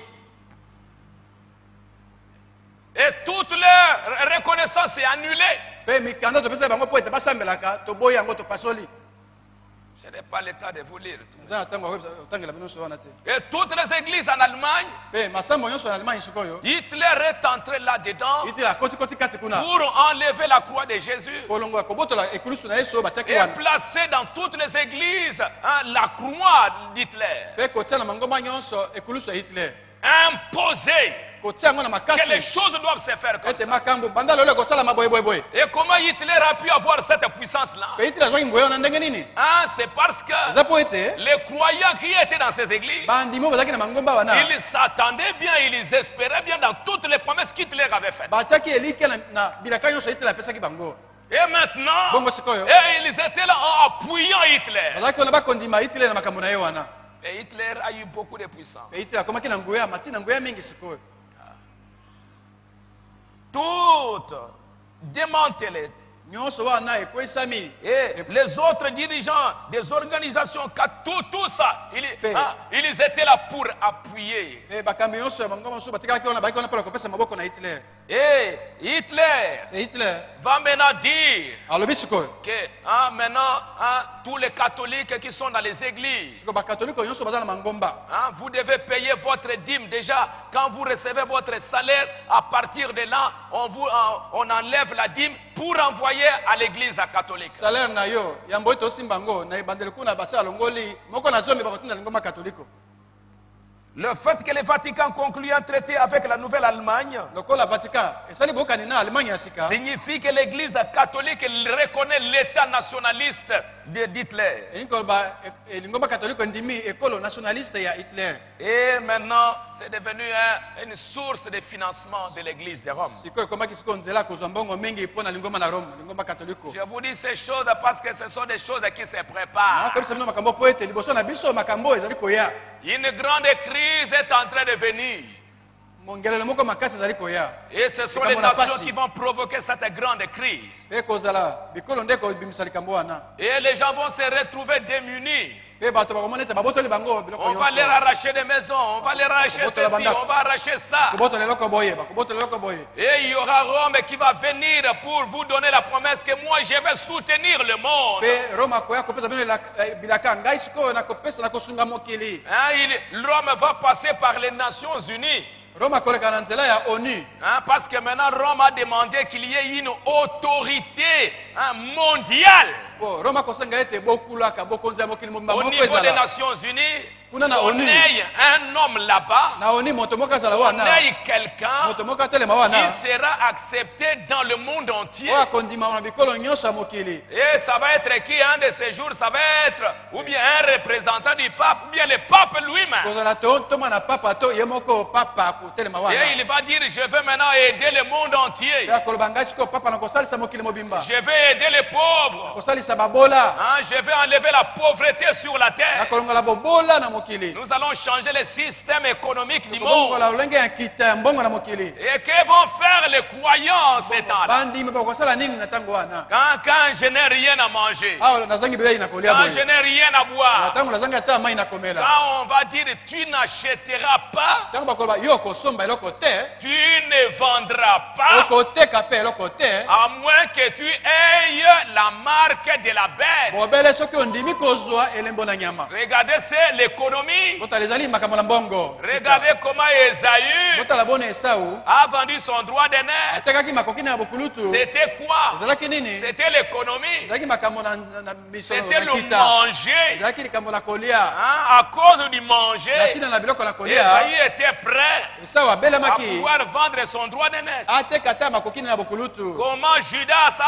Et toute leur reconnaissance est annulée. mpe mikanda topesa bango mpo ete basambelaka toboyi yango topasoli Je n'ai pas le temps de vous lire tout. eza na ntango otangela bino nyonso wana te Et toutes les églises en Allemagne, mpe masambo nyonso na Allemagne sikoyo Hitler est entré là-dedans ite akotikoti kati kuna pour enlever la croix de Jésus kolongola kobotola ekulusu na yesu oyo batiaki et wana placer dans toutes les églises la croix d'Hitler. mpe kotia na mangomba nyonso ekulusu ya Hitler Imposer kotia yango na que les makasi choses doivent se faire comme ete ça. makambo banda lelo ekosalama boyeboyeboye Et comment Hitler a pu avoir cette puissance-là? mpe Hitler azwaki ngoya wana ndenge nini Hein, c'est parce que eza mpo ete les croyants qui étaient dans ces églises, bandimi oyo bazalaki na mangomba wana ils s'attendaient bien, ils espéraient bien dans toutes les promesses qu'Hitler avait faites. batiaki elike na bilaka nyonso Hitler apesaki bango Et maintenant, bongo sikoyo et ils étaient là en appuyant Hitler. bazalaki wana bakondima Hitler na makambo na ye wana Et Hitler a eu beaucoup de puissance. mpe Hitler akomaki na ngoya mati na ngoya mingi sikoyo Toutes démantelées. nyonso wana ekwesami Et les autres dirigeants des organisations Tout ça, Paix. ils étaient là pour appuyer. mpe bakambi nyonso ya mangomba mosusu batikalaki wana bayaki wana mpona kopesa maboko na Hitler et Hitler e Hitler Va maintenant dire alobi sikoyo que maintenant, tous les catholiques qui sont dans les églises, sikoyo bakatoliko nyonso baza na mangomba vous devez payer votre dîme. Déjà, quand vous recevez votre salaire, à partir de là, on enlève la dîme pour envoyer à l'église catholique. salaire na yo yambo oyo tosimba ngo na ebandeli kuna basi alongoli moko na zomi bakotunda lingomba katoliko le fait que le Vatican conclut un traité avec la Nouvelle-Allemagne lokola Vatican esali bokani na Allemagne ya sika signifie que l'église catholique reconnaît l'état nationaliste d'Hitler. elingi koloba lingomba katoliko ndimi ekolo nationaliste ya Hitler Et maintenant, c'est devenu une source de financement de l'église de Rome. sikoyo ekomaki sikoyo nzela ya kozwa mbongo mingi mpo na lingomba na Rome lingomba katoliko Je vous dis ces choses parce que ce sont des choses qui se préparent. akoyebisa bino makambo mpo ete liboso na biso makambo oyo ezali koya Une grande crise est en train de venir. mongelelo moko makasi ezali koya. Et ce sont les nations qui vont provoquer cette grande crise. Pe kozala bikolo nde kobimisa likambo wana. Et les gens vont se retrouver démunis. Pe bato bakomona ete babotoli bango biloko On va leur arracher des maisons, on va leur arracher ceci, on va arracher ça. Kobotola eloko boye, bakobotola eloko boye. Et il y aura Rome qui va venir pour vous donner la promesse que moi je vais soutenir le monde. Pe Roma koya kopesa bino bilaka ngai sikoyo na kopesa na kosunga mokili. Rome va passer par les Nations Unies. Roma koleka na nzela ya ONU. Parce que maintenant Rome a demandé qu'il y ait une autorité mondiale. Roma kosenga ete bokulaka bokonzi ya mokili mobimba au moko niveau des ezala. Nations Unies, Kuna na on ONU. ait un homme là-bas, Na ONU moto moko azala on wana. ait quelqu'un Moto moko atelema wana. qui sera accepté dans le monde entier. Oya kondima na bikolo nyonso ya mokili. Et ça va être qui un de ces jours? Ça va être ou bien un représentant du pape, ou bien le pape lui-même. Kozala toma na papa to ye moko papa kotelema wana. Et il va dire, je vais maintenant aider le monde entier. Ya koloba ngai siko papa na kosalisa mokili mobimba. Je vais aider les pauvres. Kosalisa babola. Je vais enlever la pauvreté sur la Ya terre. kolongola bobola na mokili. Nous allons changer le système économique du monde. Kobongola olenge ya kita mbongo na mokili. Et que vont faire les croyants en ces temps-là? Bandi meba kosala nini na tango wana? Quand je n'ai rien à manger, Ah nazangi bilei na kolia quand je boye. n'ai rien à Na boire, tango nazangi ata mai na komela. quand on va dire tu n'achèteras pas, Tango bakoloba yo kosomba eloko te. tu ne vendras pas, Okoteka pe eloko te. à moins que tu aies la marque de la bête. Bobele soki ondimi kozwa elembo na nyama. Regardez, c'est l'économie. Botala ezali makambo na mbongo. Regardez comment Esaü Botala bone Esau. a vendu son droit de naissance. Atekaki makoki na bokulutu. C'était quoi? Ezalaki nini? C'était l'économie. Ezalaki makambo na miso C'était na le kita. manger. Ezalaki likambo na kolia. À cause du Na manger, tina na biloko na kolia. Esaü était prêt Esau à abelamaki. pouvoir vendre son droit de naissance. Ateka ta makoki na bokulutu. Comment Judas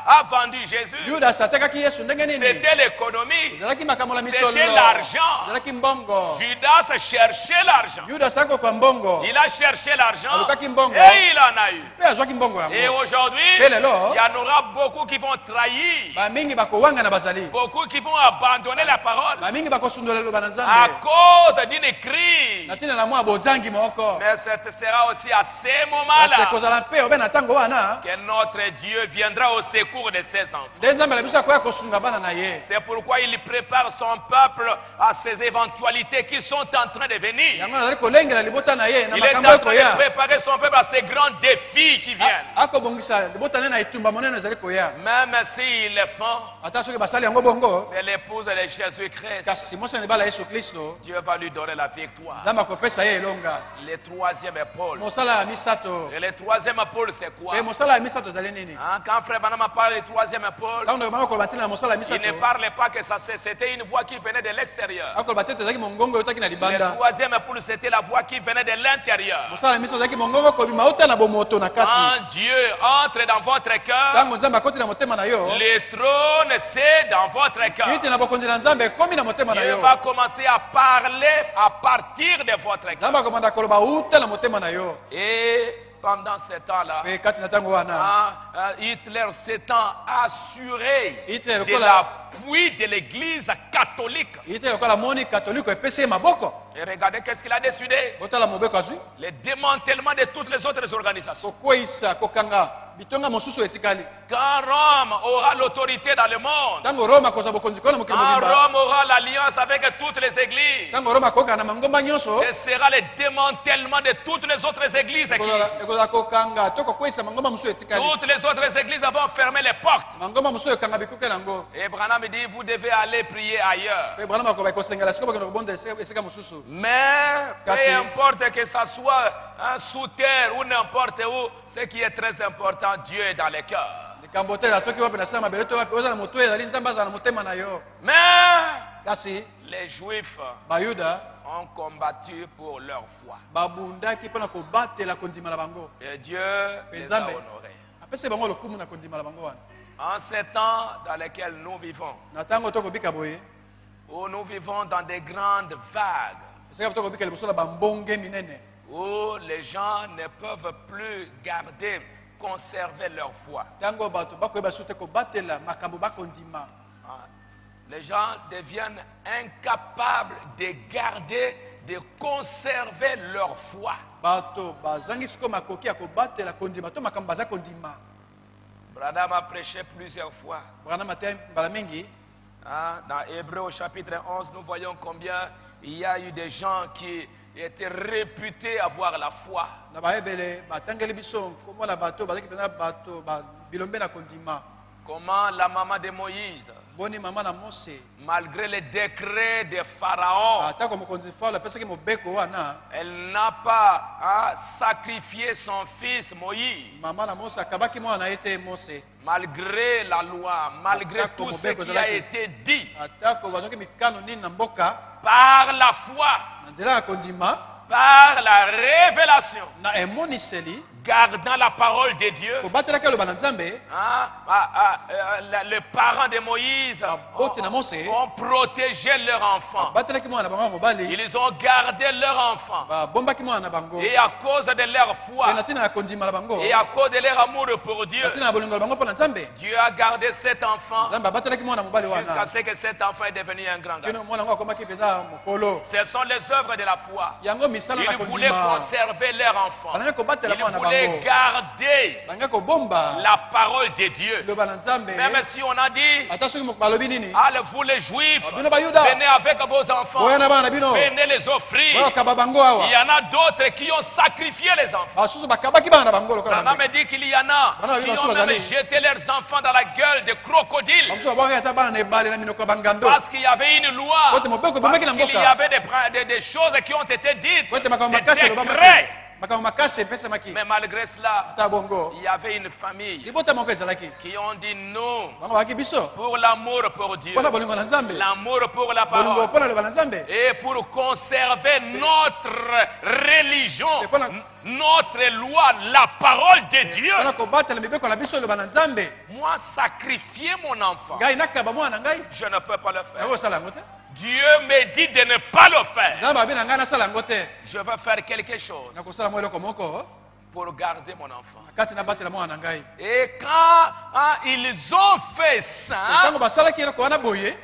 a vendu Jésus? Judas atekaki Yesu ndenge nini? C'était l'économie. Ezalaki makambo na misolo. C'était l'argent. Ezalaki mbongo. Judas cherchait l'argent. Judas ako kwa mbongo. Il a cherché l'argent Alukaki mbongo. et il en a eu. Pe azwaki mbongo Et yango. aujourd'hui, Pe lelo. il y en aura beaucoup qui vont trahir, Ba mingi bakowanga na bazali. beaucoup qui vont abandonner la parole Ba mingi bakosundola loba na à Nzambe. cause d'une crise. Na tina na mwa bozangi moko. Mais ce sera aussi à ces Basi moments-là kozala pe obe na tango wana. que notre Dieu viendra au secours de ses enfants. Nde Nzambe na biso akoya kosunga bana na ye. C'est pourquoi il prépare son peuple à ces éventualités qui sont en train de venir. Yango nazali kolengela libota na ye na Il est en makambo train de ekoya. préparer son peuple à ces grands défis qui viennent. Akobongisa libota na etumba monene ezali koya. Même s'ils le font, Ata soki basali yango bongo. mais l'épouse de Jésus-Christ, Kasi mosa ne bala Yesu Kristo. Dieu va lui donner la victoire. Nzambe akopesa ye elonga. Le troisième pôle. Mosala ya misato. Et le troisième pôle, c'est quoi? Pe mosala ya misato ezali nini? Quand frère Banama parle du troisième pôle, Tango mama koloba tina na mosala ya il misato. ne parle pas que ça c'était une voix qui venait de l'extérieur. Akoloba tete ezali mongongo yotaki na Le libanda. troisième pôle, c'était la voix qui venait de l'intérieur. Mosala ya misato ezali mongongo kobima uta na bomoto na kati. Quand Dieu entre dans votre cœur, Tango Nzambe akoti na motema na yo. le trône c'est dans votre cœur. Kiti na bokonzi na Nzambe komi na motema na Dieu yo. va commencer à parler à partir de votre cœur. Nzambe akomanda koloba uta na motema na yo. Et pendant ce temps-là, Pe kati na tango wana. Hitler s'étant assuré Hitler de lokola- l'appui de l'église catholique. Ite lokola moni katoliko epesi ye maboko. Et regardez qu'est-ce qu'il a décidé. Botala mobeko azwi. Le démantèlement de toutes les autres organisations. Kokweyisa kokanga bitonga mosusu etikali. Quand Rome aura l'autorité dans le monde, Tango Roma akozwa bokonzi kona mokili quand mobimba. Rome aura l'alliance avec toutes les églises, Tango Roma akoka na mangomba nyonso. ce sera le démantèlement de toutes les autres églises. Ekozala kokanga to kokweyisa mangomba mosusu etikali. Toutes les autres églises vont fermer les portes. Mangomba mosusu ekanga bikuke nango. Et Branham dit, vous devez aller prier ailleurs. Pe Branham akoba ekosengela siko bakenda kobonda esika mosusu. Mais peu Kasi- importe que ça soit sous terre ou n'importe où, ce qui est très important, Dieu est dans les cœurs. Likambo te atoki wapi na sala mabele to wapi ozala moto ezali Nzambe azala na motema na yo. Mais Kasi les Juifs bayuda ont combattu pour leur foi. babundaki mpona kobatela kondima na bango. Et Dieu les a Nzambe honorés. apesi bango lokumu na kondima na bango wana. En ces temps dans lesquels nous vivons, Na tango tokobika boye où nous vivons dans des grandes vagues, esika tokobika liboso na bambonge minene. où les gens ne peuvent plus garder, conserver leur foi. Tango bato bakoyeba su te kobatela makambo bakondima. Les gens deviennent incapables de garder de conserver leur foi. bato bazangi siko makoki ya kobatela kondima to makambo baza kondima. Branham a prêché plusieurs fois. Branham ate mbala mingi. Dans Hébreux au chapitre 11, nous voyons combien il y a eu des gens qui étaient réputés avoir la foi. Na baebele batangeli biso komo la bato bazaki pena bato bilombe na kondima. Comment la maman de Moïse, Boni mama na Mose, malgré les décrets de Pharaon, atako mokonzi Farao apesaki mobeko wana, elle n'a pas sacrifié son fils Moïse. mama na Mose akabaki mwana ete Mose. Malgré la loi, malgré tout ce qui a été dit, Atako bazoki mikano nini na mboka, par la foi, na nzela ya kondima, par la révélation, na emoniseli, gardant la parole de Dieu, kobatelaki aloba na Nzambe, les parents de Moïse bote na Mose, ont protégé leur enfant. batelaki mwana na bango mobali, Ils ont gardé leur enfant. bombaki mwana na bango, Et à cause de leur foi, na tina ya kondima na bango, et à cause de leur amour pour Dieu, na tina ya bolingo na bango mpo na Nzambe, Dieu a gardé cet enfant Nzambe abatelaki mwana mobali jusqu'à wana, ce que cet enfant est devenu un grand kino garçon. mwana ngo akomaki penza mokolo. Ce sont les œuvres de la foi. Yango misala na Ils voulaient kondima, conserver leur enfant. balanga kobatela Ils mwana na voulaient bango, garder balanga kobomba la parole de Dieu. loba na Nzambe, Même si on a dit, ata soki balobi nini, allez vous les juifs, bino bayuda, venez avec vos enfants, boya na bana na bino, venez les offrir. bakaba bango awa, Il y en a d'autres qui ont sacrifié les enfants. basusu bakabaki bana na bango lokola On me dit qu'il y en a qui ont même jeté leurs enfants dans la gueule des crocodiles. bamusu babwaki ata bana na ebale na minoko ya bangando, Parce qu'il y avait une loi, kote mobeko parce ebomaki na qu'il y mboka, avait des choses qui ont été dites, kote makambo des makasi elobamaki, décrets. makambo makasi epesamaki, Mais malgré cela, ata bongo il y avait une famille libota moko ezalaki, qui ont dit non bango bakaki biso pour l'amour pour Dieu, mpona bolingo na Nzambe, l'amour pour la bolingo parole, mpona loba na Nzambe, et pour conserver notre religion, notre loi, la parole de Dieu. mpona kobatela mibeko na biso loba na Nzambe. Moi, sacrifier mon enfant, Ngai nakaba mwana na ngai, je ne peux pas le faire. yango osala yango te, Dieu me dit de ne pas le faire. Nzambe abi na ngai nasala yango te, Je veux faire quelque chose nakosala mwa eloko moko pour garder mon enfant. kati nabatela mwana na ngai. Et quand ils ont fait ça, Ntango basalaki eloko wana boye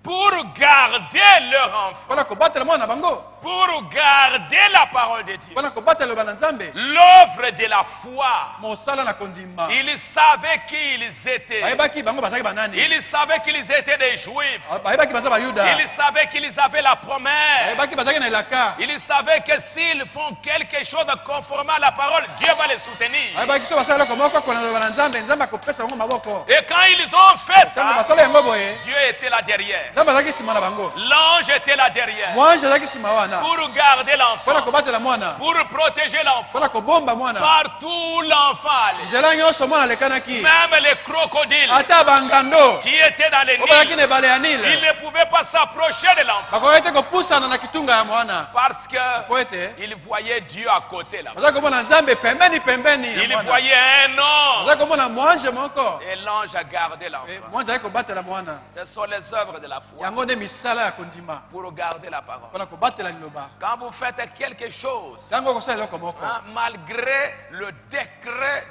pour garder leur enfant, mpona kobatela mwana na bango, pour garder la parole de Dieu, mpona kobatela loba na Nzambe, l'œuvre de la foi, mosala na kondima, ils savaient qui ils étaient. bayebaki bango bazalaki banani, Ils savaient qu'ils étaient des juifs. bayebaki baza bayuda, Ils savaient qu'ils avaient la promesse. bayebaki bazalaki na elaka, Ils savaient que s'ils font quelque chose conforme à la parole, Dieu va les soutenir. bayebaki so basala eloko moko kona loba na Nzambe, Nzambe akopesa bango maboko. Et quand ils ont fait Ntango ça, basala yango boye, Dieu était là derrière. Nzambe azalaki nsima na bango, L'ange était là derrière. mwanji azalaki nsima wana, Pour garder mpona l'enfant, kobatela mwana, pour protéger l'enfant. mpona kobomba mwana, Partout l'enfant allait. nzela nyonso mwana alekanaki, Même les crocodiles ata bangando qui étaient dans les oyo bazalaki nids, na ebale ya ils Nile, ne pouvaient pas s'approcher de l'enfant. bakoki te kopusana na kitunga ya mwana, Parce que po ete ils voyaient Dieu à côté là. bazalaki komona Nzambe pembeni pembeni ya Ils mwana, voyaient un homme. bazalaki komona mwanje moko, Et l'ange a gardé l'enfant. mwanji azalaki kobatela mwana. Ce sont les œuvres de la foi Yango nde misala ya kondima pour garder la parole. mpona kobatela liloba. Quand vous faites quelque chose, Ntango okosala eloko moko, malgré le décret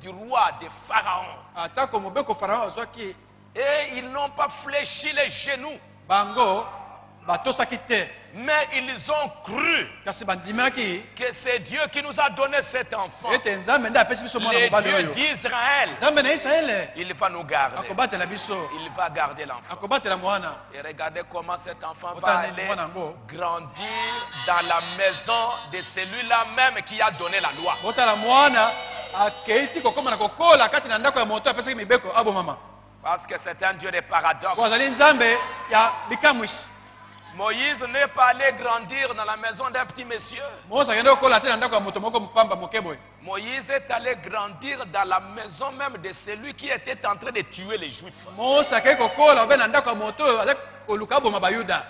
du roi de Pharaon, atako mobeko Farao azwaki, et ils n'ont pas fléchi les genoux, bango batosaki te, mais ils ont cru kasi bandimaki que c'est Dieu qui nous a donné cet enfant. ete Nzambe nde apesi biso mwana Le mobali Dieu oyo. d'Israël, Nzambe na Israele il va nous garder. akobatela biso, Il va garder l'enfant. akobatela mwana. Et regardez comment cet enfant va Otani aller mwana ngo, grandir dans la maison de celui-là même qui a donné la loi. botala mwana akeiti kokoma na kokola kati na ndako ya moto apesaki mibeko abomama. Parce que c'est un Dieu de paradoxe. Po azali Nzambe ya bikamwisi. Moïse n'est pas allé grandir dans la maison d'un petit monsieur. Mose akende kokola te na ndako ya moto moko mopamba moke boye. Moïse est allé grandir dans la maison même de celui qui était en train de tuer les Juifs. Mose akei kokola obe na ndako ya moto oyo azali koluka aboma bayuda.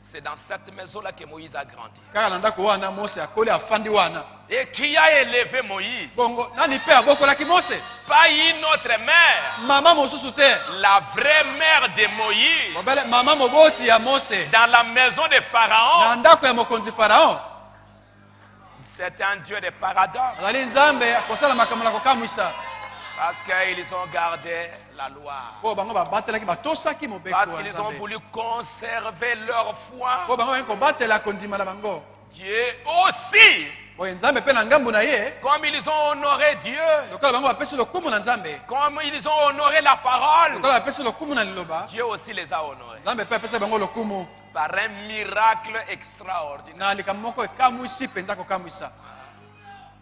C'est dans cette maison-là que Moïse a grandi. Kaka na ndako wana Mose akoli afandi wana. Et qui a élevé Moïse? Bongo nani pe abokolaki Mose? Pas une autre mère. Mama mosusu te. La vraie mère de Moïse. Mobele mama moboti ya Mose. Dans la maison de Pharaon. Na ndako ya mokonzi Farao. C'est un Dieu de paradoxe. Azali Nzambe akosala makambo na kokamwisa. Parce qu'ils ont gardé la loi. Po bango babatelaki batosaki mobeko. Parce qu'ils ont voulu conserver leur foi. Po bango ko batela kondima na bango. Dieu aussi. Oye nzambe pe na ngambu na ye. Comme ils ont honoré Dieu. Lokola bango bapesi lokumu na nzambe. Comme ils ont honoré la parole. Lokola bapesi lokumu na liloba. Dieu aussi les a honorés. Nzambe pe apesa bango lokumu. Par un miracle extraordinaire. Na likambo moko ekamwisi penza ko kamwisa.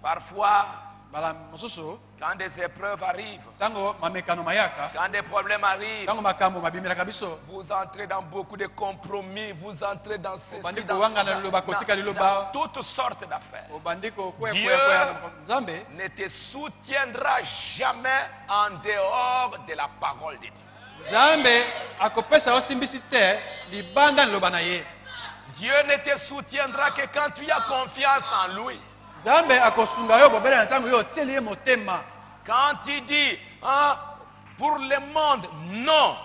Parfois, Bala mosusu quand des épreuves arrivent, tango mamekano mayaka. quand des problèmes arrivent, Tango makambo mabimelaka biso. vous entrez dans beaucoup de compromis, vous entrez dans ceci, Obandi dans, kowanga na liloba kotika liloba. dans toutes sortes d'affaires. Obandi ko kwe Dieu nzambe ne te soutiendra jamais en dehors de la parole de Dieu. nzambe akopesa osimbisi te libanda liloba na ye. Dieu ne te soutiendra que quand tu as confiance en lui. nzambe akosunga yo bobele na ntango yo otieli ye motema. Quand tu dis, hein, pour le monde, non.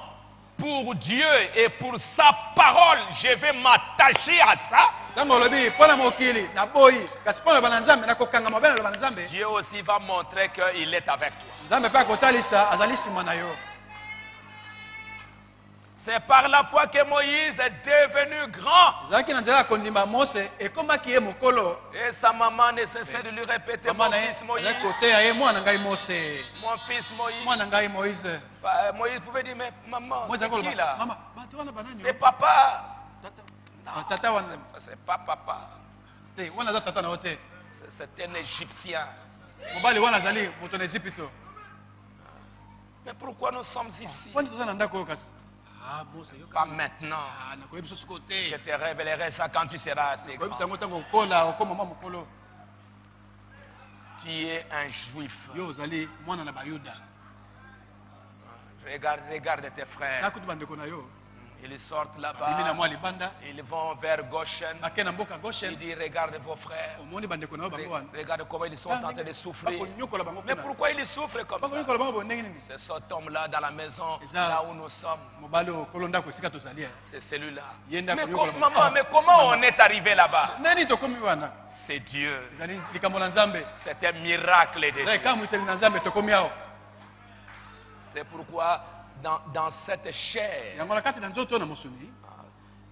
Pour Dieu et pour sa parole, je vais m'attacher à ça. ntango olobi mpo na mokili naboyi kasi mpo na loba na nzambe nakokanga mabe na loba na nzambe. Dieu aussi va montrer qu'il est avec toi. nzambe mpe akotalisa azali nsima na yo. C'est par la foi que Moïse est devenu grand. ezalaki na nzela ya kondima mose ekomaki ye mokolo. Et sa maman ne cessait de lui répéter, mon mama na ye fils Moïse, azali koteya ye mwana ngai mose. mon fils Moïse. mwana ngai moïse. Moïse pouvait dire, mais maman, moïse c'est qui akoloba là? mama bato wana banani C'est papa. tata wana C'est pas papa. te wana aza tata na yo te. C'est un Égyptien. mobali wana azali moto na ezipito. Mais pourquoi nous sommes ici? wani toza na ndako oyo kasi mose Pas maintenant. nakoyebisa siko Je te. te révélerai ça quand tu seras assez grand. koyebisa yango ntango okola okoma mwa mokolo. Tu es un juif. yo ozali mwana na bayuda. Regarde tes frères. takuti bandeko na yo Ils sortent bimi na là-bas. mwa libanda Ils vont vers Goshen. bake na mboka Il goshen. dit, regarde vos frères. omoni bandeko na yo bango wana Regarde comment ils sont en train de souffrir. bakonyokola bango Mais kuna. pourquoi ils souffrent comme ça? bakonyokola bango bo ndenge nini. C'est cet homme-là dans la maison, ça. là où nous sommes. mobali oyo kolo ndako esika tozali. C'est celui-là. Yenda Mais, konyokola maman, bango. mais comment on est arrivé là-bas? nani tokomi wana. C'est Dieu. ezali likambo na nzambe. C'est un miracle de ezali Dieu. ekamwiseli na nzambe tokomi awo. C'est pourquoi dans cette chair, yango na kati na nzoto na mosuni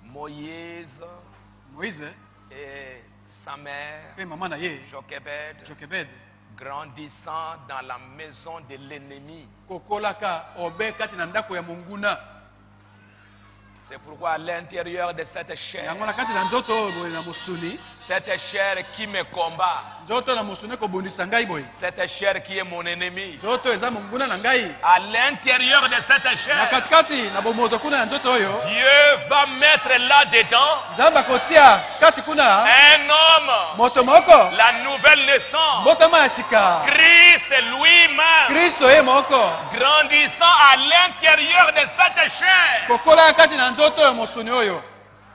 Moïse moïse et sa mère, mpe mama na ye Jochebed, jokebed grandissant dans la maison de l'ennemi. kokolaka obe kati na ndako ya monguna. C'est pourquoi à l'intérieur de cette chair, yango na kati na nzoto oyo boye na mosuni. cette chair qui me combat, nzoto na mosuni ekobundisa ngai boye. cette chair qui est mon ennemi, nzoto eza monguna na ngai. à l'intérieur de cette na chair, katikati na bomoto kuna ya nzoto oyo Dieu va mettre là-dedans nzambe akotia kati kuna un homme, moto moko la nouvelle naissance, mbotama ya sika. Christ lui-même, kristo ye moko grandissant à l'intérieur de cette chair. kokola kati na nzoto ya mosuni oyo.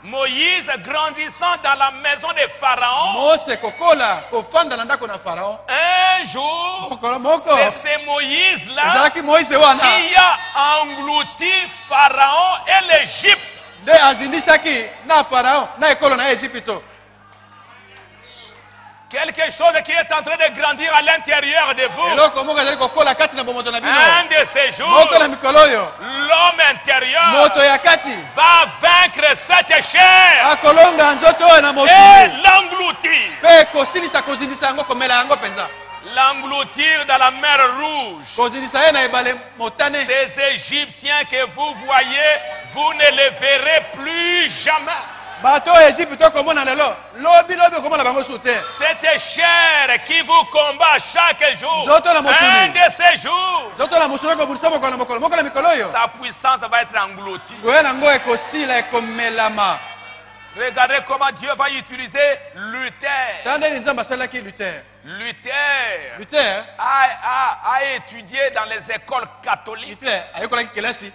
Moïse grandissant dans la maison de Pharaon, mose kokola kofanda na ndako na farao. un jour, mokolo moko c'est ce Moïse-là ezalaki moïse wana qui a englouti Pharaon et l'Égypte. nde azindisaki na farao na ekolo na ye ezipito. Quelque chose qui est en train de grandir à l'intérieur de vous. eloko moko ezali kokola kati na bomoto na bino. Un de ces jours, moko na mikolo oyo l'homme intérieur moto ya kati va vaincre cette chair akolonga nzoto oyo na et mosuni l'engloutir. mpe kosilisa kozindisa yango komela yango mpenza. L'engloutir dans la mer Rouge. kozindisa ye na ebale motane. Ces Égyptiens que vous voyez, vous ne les verrez plus jamais. bato oyo ezipito okomona lelo lobi okomona bango su te. Cette chair qui vous combat chaque jour, Nzoto na mosuni. un de ces jours, nzoto na mosuni ekobundisa mokolo na mokolo moko na mikolo oyo sa puissance va être engloutie. ngoya nango ekosila ekomelama. Regardez comment Dieu va utiliser Luther. tala ndeni nzambe asalaki luther. Luther a étudié dans les écoles catholiques. Luther ayekolaki kelasi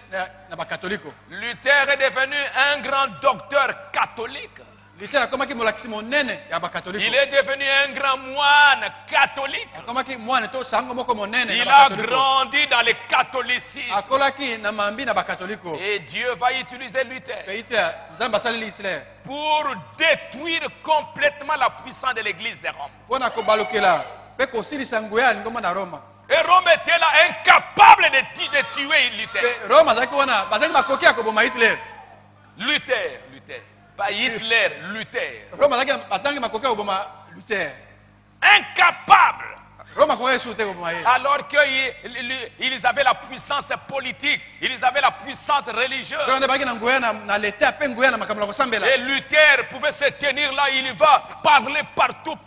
na bakatoliko. Luther est devenu un grand docteur catholique. Luther akomaki molakisi monene ya Il bakatoliko. est devenu un grand moine catholique. akomaki mwana to sango moko monene Il na a bakatoliko. grandi dans le catholicisme. akolaki na mambi na bakatoliko. Et Dieu va utiliser Luther Luther nzambe asaleli Hitler pour détruire complètement la puissance de l'église de Rome. mpona kobalukela mpe kosilisa nguya ya lingomba na Roma. Et Rome était là, incapable de tuer Luther. Pe Rome azaki wana bazaki bakoki ya koboma Hitler. Luther. Pas Hitler, Luther. Rome bazaki bakoki ya koboma Luther. Incapable. Rome akoki esute koboma ye. Alors qu'ils avaient la puissance politique, ils avaient la puissance religieuse. Quand baki na ngoya na l'état pe ngoya na makambo la kosambela. Et Luther pouvait se tenir là, il va parler partout.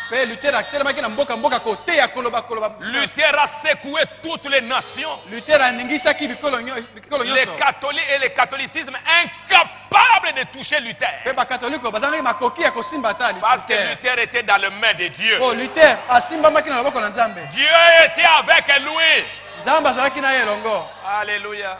Pe Luther atelemaki na mboka kote ya koloba. Luther a secoué toutes les nations. Luther aningisaki bikolo nyonso. Les catholiques et le catholicisme incapables de toucher Luther. Pe ba katoliko bazangi makoki ya kosimba tali. Parce que Luther était dans les mains de Dieu. Oh Luther asimba maki na loboko na Nzambe. Dieu était avec lui. Nzambe azalaki na ye longo. Alléluia.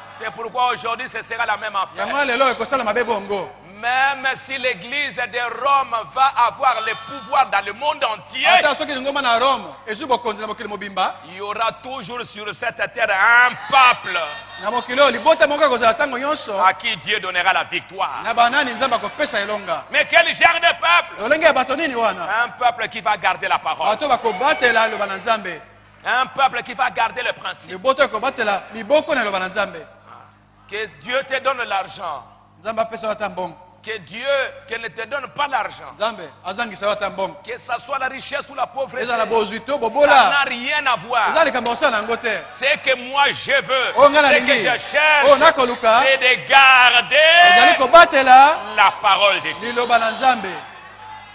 C'est pourquoi aujourd'hui ce sera la même affaire. Yango lelo ekosala mabe bongo. Même si l'église de Rome va avoir le pouvoir dans le monde entier, Ata soki ngoma na Rome ezu bokonzi na mokili mobimba. il y aura toujours sur cette terre un peuple Na mokili libota moko kozala tango nyonso. à qui Dieu donnera la victoire. Na banani Nzambe akopesa elonga. Mais quel genre de peuple? Lolenge ya bato nini wana? Un peuple qui va garder la parole. Bato bakobatela loba na Nzambe. Un peuple qui va garder le principe. Liboto ekobatela liboko na loba na Nzambe. Que Dieu te donne l'argent. Nzambe apesa wata mbongo. Que Dieu ne te donne pas l'argent. Nzambe azangisa wata mbongo. Que ça soit la richesse ou la pauvreté. Eza na bozwi to Ça bobola. n'a rien à voir. Eza likambo osala nango te. Ce que moi je veux, Oh, ngana ce que lingi. je Oh, cherche, nakoluka. c'est de garder Ozali kobatela la parole de Dieu. liloba na Nzambe.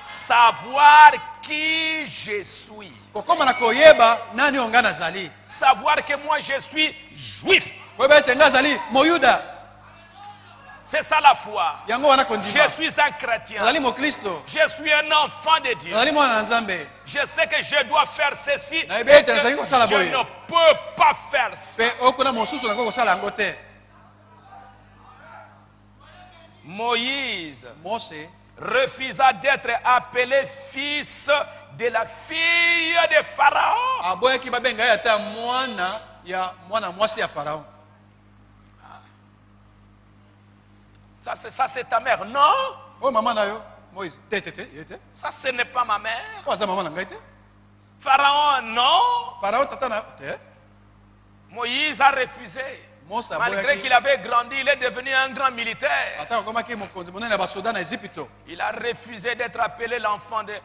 Savoir qui je suis. Kokoma na koyeba nani onga nazali. Savoir que moi je suis juif. Koyeba ete nga azali moyuda. C'est ça la foi. Yango wana kondima. Je suis un chrétien. Azali mokristo. Je suis un enfant de Dieu. Azali mwana na Nzambe. Je sais que je dois faire ceci. Na Et ebe ete que nazali kosala je boye. ne peux pas faire ça. Pe okona mosusu nango kosala yango te. Moïse Mose refusa d'être appelé fils de la fille de Pharaon. aboyaki babenga ye ata mwana mwasi ya Farao. Ça c'est ta mère. Non, Oh mama na yo Moïse te yete. ça ce n'est pas ma mère. Oh aza mama na ngai te. Pharaon, non. Farao tata na te. Moïse a refusé. Mose Malgré aboyaki qu'il avait grandi, il est devenu un grand militaire. ata akomaki mokonzi monene ya basoda na Ezipito. Il a refusé d'être appelé l'enfant des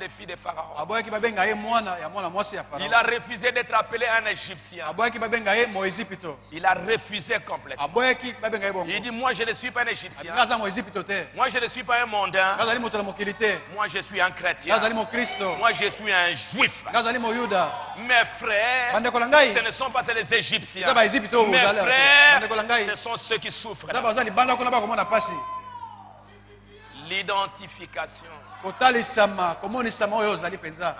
filles de Pharaon. Aboyaki babenga ye mwana mwasi ya Farao. Il a refusé d'être appelé un Égyptien. Aboyaki babenga ye mo Ezipito. Il a refusé complètement. Aboyaki babenga ye bongo. Il dit, moi je ne suis pas un Égyptien. Nga aza mo Ezipito te. Moi je ne suis pas un mondain. Nga azali moto na mokili te. Moi je suis un Nga chrétien. azali mo Kristo. Moi je suis un juif. Nga azali mo Yuda. Mes frères, Bandeko na ngai. ce ne sont pas les Égyptiens. Eza ba Ezipito oyo Mes ozali ate. frères, Bandeko na ngai. ce sont ceux qui souffrent. Eza bazali banda kuna bakomona pasi. L'identification. Kotalisama komonisama oyo ozali penza.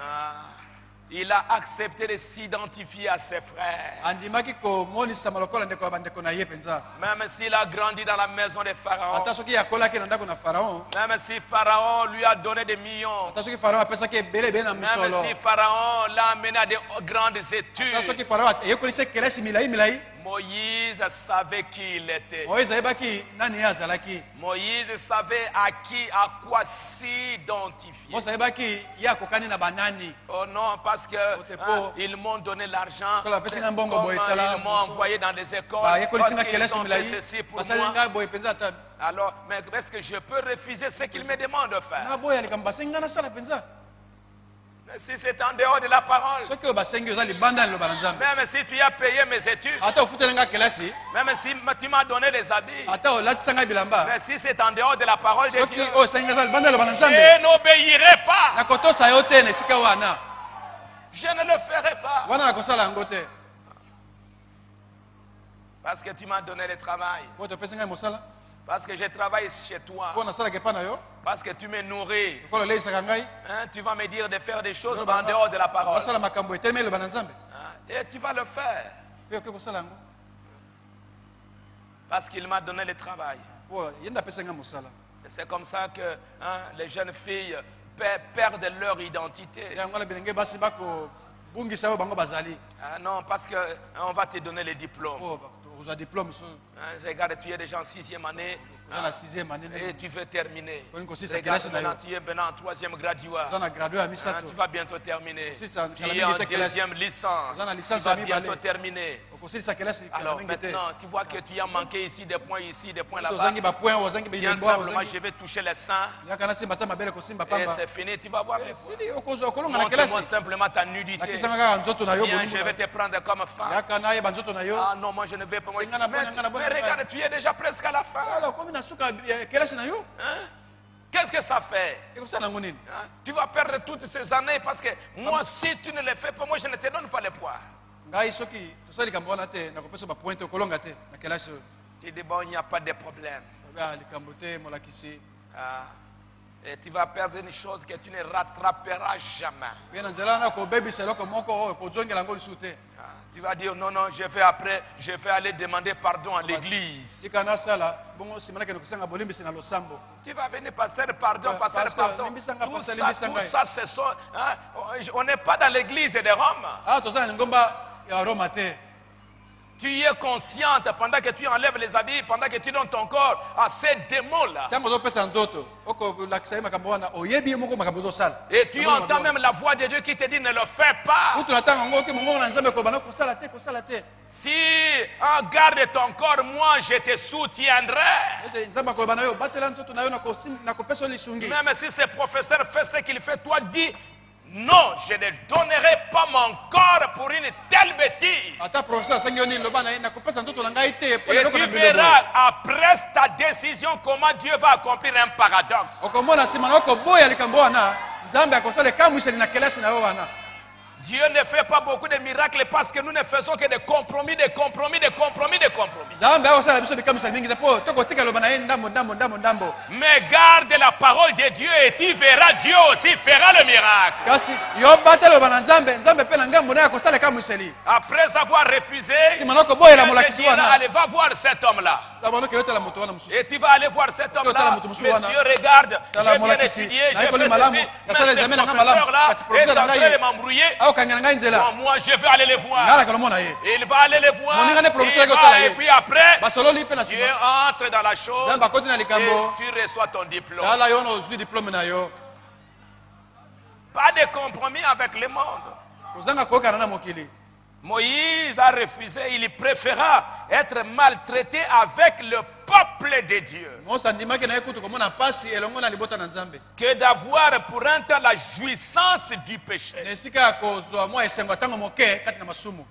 Il a accepté de s'identifier à ses frères. Andimaki komonisama lokola ndeko ya bandeko na ye penza. Même s'il a grandi dans la maison de Pharaon. Ata soki yakolaki na ndako na Farao. Même si Pharaon lui a donné des millions. Ata soki Farao apesaki ebele na Même misolo. si Pharaon l'a amené à de grandes Ata études. soki Farao eyekolisi kelasi milai. Moïse savait qui il était. Moïse ayebaki nani ye azalaki. Moïse savait à quoi s'identifier. Mose ayebaki ye akokani na banani. Oh non, parce que ils m'ont donné l'argent. Kola C'est pesi nga mbongo comment boye tala. ils m'ont envoyé dans des écoles. Ba yekolisi nga Parce qu'ils kelasi ont fait milai. ceci pour Basali moi. nga boye penza ata. Alors, mais est-ce que je peux refuser ce qu'ils me demandent de faire? Na boye likambo basengi nga nasala penza. Mais si c'est en dehors de la parole, Soki oyo basengi oza libanda liloba na Nzambe. même si tu as payé mes études, Ata ofutela nga kelasi. même si tu m'as donné les habits, Ata olatisa nga bilamba. mais si c'est en dehors de la parole de Soki Dieu, oyo osengi nga eza libanda liloba na Nzambe. je n'obéirai pas. Nakotosa yo te na esika wana. Je ne le ferai pas. Wana nakosala yango te. Parce que tu m'as donné le travail. Po topesi ngai mosala. Parce que je travaille chez toi. Po nasalaka epai na yo. Parce que tu me nourris. Ekolo oleisaka ngai. Hein, tu vas me dire de faire des choses en dehors de la parole. Basala makambo etelemi eloba na Nzambe. Hein, et tu vas le faire. Pe oke kosala yango. Parce qu'il m'a donné le travail. Po ye nde apesa ngai mosala. Et c'est comme ça que les jeunes filles perdent leur identité. Yango wana bilenge basi bakobungisa oyo bango bazali. Ah non, parce qu'on va te donner les diplômes. Po kozwa diplôme so. Hein, regarde, tu es déjà en 6e année. Dans la 6e année. Et tu veux terminer. Koni c'est Regarde, classe maintenant, tu es maintenant en 3e graduat. Dans la gradué à Hein, Misato. tu vas bientôt terminer. Aussi, ça, Tu la es même en était classe. 2e licence. Dans la Tu licence, vas à mi bientôt balai. terminer. Au conseil de sa classe, Alors maintenant, tu vois que tu as manqué ici, des points ici, des points là-bas. Ozangi ba point, ozangi ba Viens ilembwa, simplement, ozangi. je vais toucher les seins. Yakana si mbata mabele ko simba Et pamba. c'est fini, tu vas voir les points. Sidi okozo okolonga na classe. Montre-moi simplement ta nudité. Nakisanga kaka nzoto na yo Viens, je bolingo. vais te prendre comme femme. Yakana ye ba nzoto na yo. Ah non, moi je ne vais pas. Ngana bona, ngana bona. Mais regarde, tu es déjà presque à la fin. Alors comme na suka classe na yo. Hein? Qu'est-ce que ça fait? Eko sana ngonini. Hein? Tu vas perdre toutes ces années parce que moi, si tu ne les fais pas, moi je ne te donne pas les poids. Ngai soki tosali kambo wana te nakopesa ba point okolonga te na classe. Tu dis, bon, il n'y a pas de problème. Ba likambo te molakisi. Ah. Et tu vas perdre une chose que tu ne rattraperas jamais. Pe na nzela na ko baby selo ko moko ko zongela ngoli sute. Ah. Tu vas dire, non, non, je vais aller demander pardon à l'église. Sikana sala bongo simana ke kusanga bolimbi sina losambo. Tu vas venir, pasteur, pardon, pasteur, pasteur, pardon. limbisanga, Tout pasteur, ça, limbisanga. tout ça, ce sont... hein, on n'est pas dans l'église de Rome. Ah tosala ngomba ya Roma te. Tu es consciente pendant que tu enlèves les habits, pendant que tu donnes ton corps à ces démons-là. Tango zo pesa nzoto oko lakisa makambo wana oyebi moko makambo zo sala. Et tu entends même la voix de Dieu qui te dit ne le fais pas. Utu natanga ngo ke mongo na nzambe ko bana ko sala te. Si garde ton corps, moi je te soutiendrai. Ete nzamba ko bana yo batela nzoto na yo na ko pesa lisungi. Même si ce professeur fait ce qu'il fait, toi dis non, je ne donnerai pas mon corps pour une telle bêtise. Ata professeur sangi oni loba na ko pesa nzoto na ngai te po Et loko tu na belo. verras après ta décision comment Dieu va accomplir un paradoxe. Okomona simana ko boya likambo wana nzambe akosala kamuseli na kelasi na yo wana. Dieu ne fait pas beaucoup de miracles parce que nous ne faisons que des compromis. Nzambe akosala biso bikamuseli mingi te po tokotika loba na ye ndambo. Mais garde la parole de Dieu et tu verras Dieu aussi fera le miracle. Kasi yo batela loba na nzambe pe na ngambo na akosala kamuseli. Après avoir refusé, Simana ko boya la Dieu te molakisi dira, wana. allez, va voir cet homme-là. Labano keleta la moto wana mususu. Et tu vas aller voir cet homme-là. Monsieur, regarde, j'ai bien étudié, j'ai fait ceci. Mais ce professeur-là est en train de m'embrouiller. Kangana ngai nzela. Bon, moi, je vais aller les voir. Ngala kalomona ye. Il va aller les voir. Et puis après, Basololi pe na tu sima. entres dans la chose Nzamba koti na et likambo. tu reçois ton diplôme. Dala yo no zwi diplôme na yo. Pas de compromis avec le monde. Ozanga ko kana na mokili. Moïse a refusé, il préféra être maltraité avec le peuple de Dieu Mosa ndimaki na ekutu komona pasi elongo na libota na Nzambe. que d'avoir pour un temps la jouissance du péché. Nesika ko zo mo esengo tango moke kati na masumu.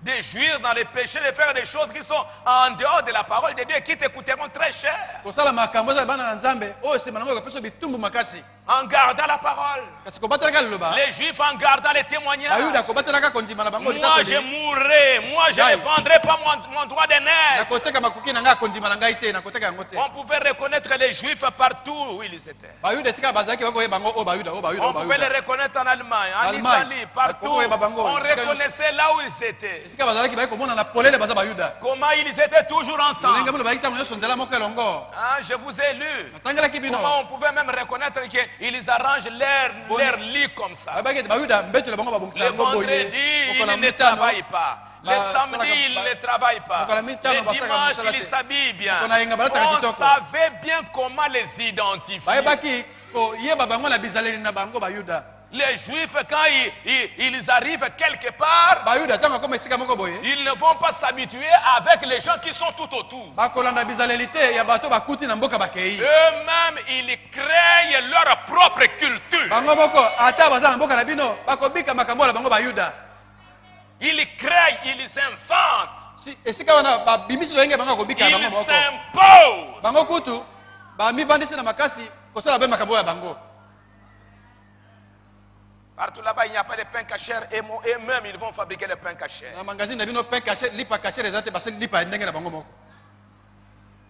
De jouir dans les péchés, de faire des choses qui sont en dehors de la parole de Dieu et qui te coûteront très cher. Ko sala makambo za bana na Nzambe o sema nango ko peso bitumbu makasi. En gardant la parole. Kasi ko batela ka loba. Les Juifs en gardant les témoignages. Ayuda ko batela ka kondima na bango Moi litatoli. je mourrai, moi je ne vendrai pas mon droit de Na naissance. koteka makuki na nga kondima na ngai te na koteka yango te. On pouvait reconnaître les Juifs partout où ils étaient. Bayuda sika bazaki bako bango o bayuda. On pouvait les reconnaître en Allemagne, en Allemagne. Italie, partout. On reconnaissait là où ils étaient. Sika bazalaki bako mona na polele baza bayuda. Comment ils étaient toujours ensemble. Lenga mo bayita mo yoso nzela moko elongo. Hein, je vous ai lu. Natangela kibino. Comment on pouvait même reconnaître qu'ils arrangent leur lit comme ça. Bayaki bayuda mbeto le bango babongisa Le yango boye. vendredi, ils ne travaillent pas. Le samedi, ils ne travaillent pas. Le dimanche, ils s'habillent bien. On savait bien comment les identifier. Bayaki ko yeba bango na bizaleli na bango bayuda. Les Juifs, quand ils arrivent quelque part, Bayuda tango comme esika moko boye. ils ne vont pas s'habituer avec les gens qui sont tout autour. Bakolanda bizalelite ya bato bakuti na mboka bakei. Eux-mêmes, ils créent leur propre culture. Bango moko ata baza na mboka na bino bakobika makambo la bango bayuda. Ils créent, ils inventent. Si esika wana babimisi lenge bango kobika Ils bango moko. s'imposent. Bango kutu ba mi vandisi na makasi kosala be makambo ya bango. Partout là-bas, il n'y a pas de pain cachère et eux-mêmes, ils vont fabriquer le pain cachère. Na magazine na bino pain caché lipa caché les ate basali lipa ndenge na bango moko.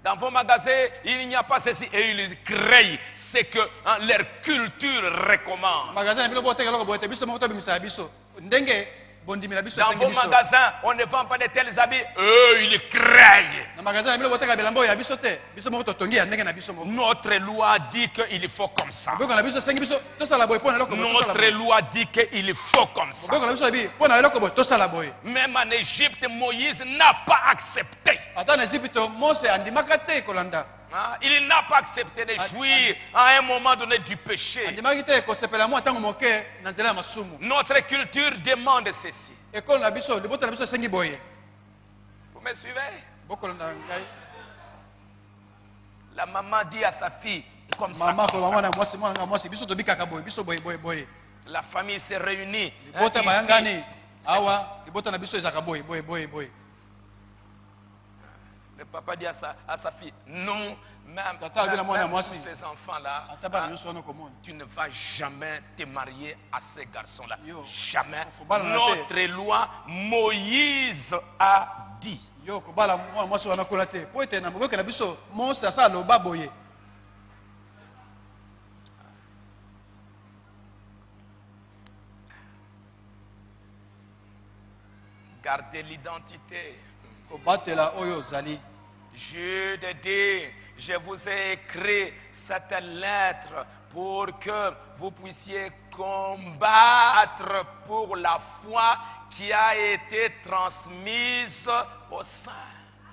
Dans vos magasins, il n'y a pas ceci et ils créent ce que leur culture recommande. Magazine na bino bote kaloko bote biso moko to bimisa biso. Ndenge bondimi na biso Dans sengi vos biso. magasins, on ne vend pas de tels habits. Eux, ils créent. Na magazine na bino bote ka belambo ya biso te. Biso moko to tongi ya ndenge na biso moko. Notre loi dit qu'il faut comme ça. Boko na biso sengi biso to sala boy pona eloko boy to sala Notre boy. loi dit qu'il faut comme ça. Boko na biso bi pona eloko boy to sala boy. Même en Égypte, Moïse n'a pas accepté. Ata na Égypte Mose andimaka te kolanda. Hein? Il n'a pas accepté de jouir à un moment donné du péché. andimaki te kosepela mwa ntango moke na nzela ya masumu. Notre culture demande ceci. Ekolo na biso libota na biso esengi boye. Vous me suivez? Bokolo na ngai La maman dit à sa fille, comme ça, mama comme ko ça. mama na mwasi mwana na mwasi biso tobikaka boye biso boye boye boye. La famille s'est réunie. Libota ici. bayangani awa libota na biso ezaka boye boye boye boye. Le papa dit à sa fille, non, même, Tata, même, bien, moi, même moi, tous si. ces enfants-là, Ataba hein, na yoso na komona. tu ne vas jamais te marier à ces garçons-là. Yo. Jamais. Okobala na te. Notre loi, Moïse a dit. Yo kobala mwana mwasi wana kola te. Po ete na mboka na biso Mose asa loba boye. Gardez l'identité. Kobatela oyo zali. Je te dis, je vous ai écrit cette lettre pour que vous puissiez combattre pour la foi qui a été transmise au sein.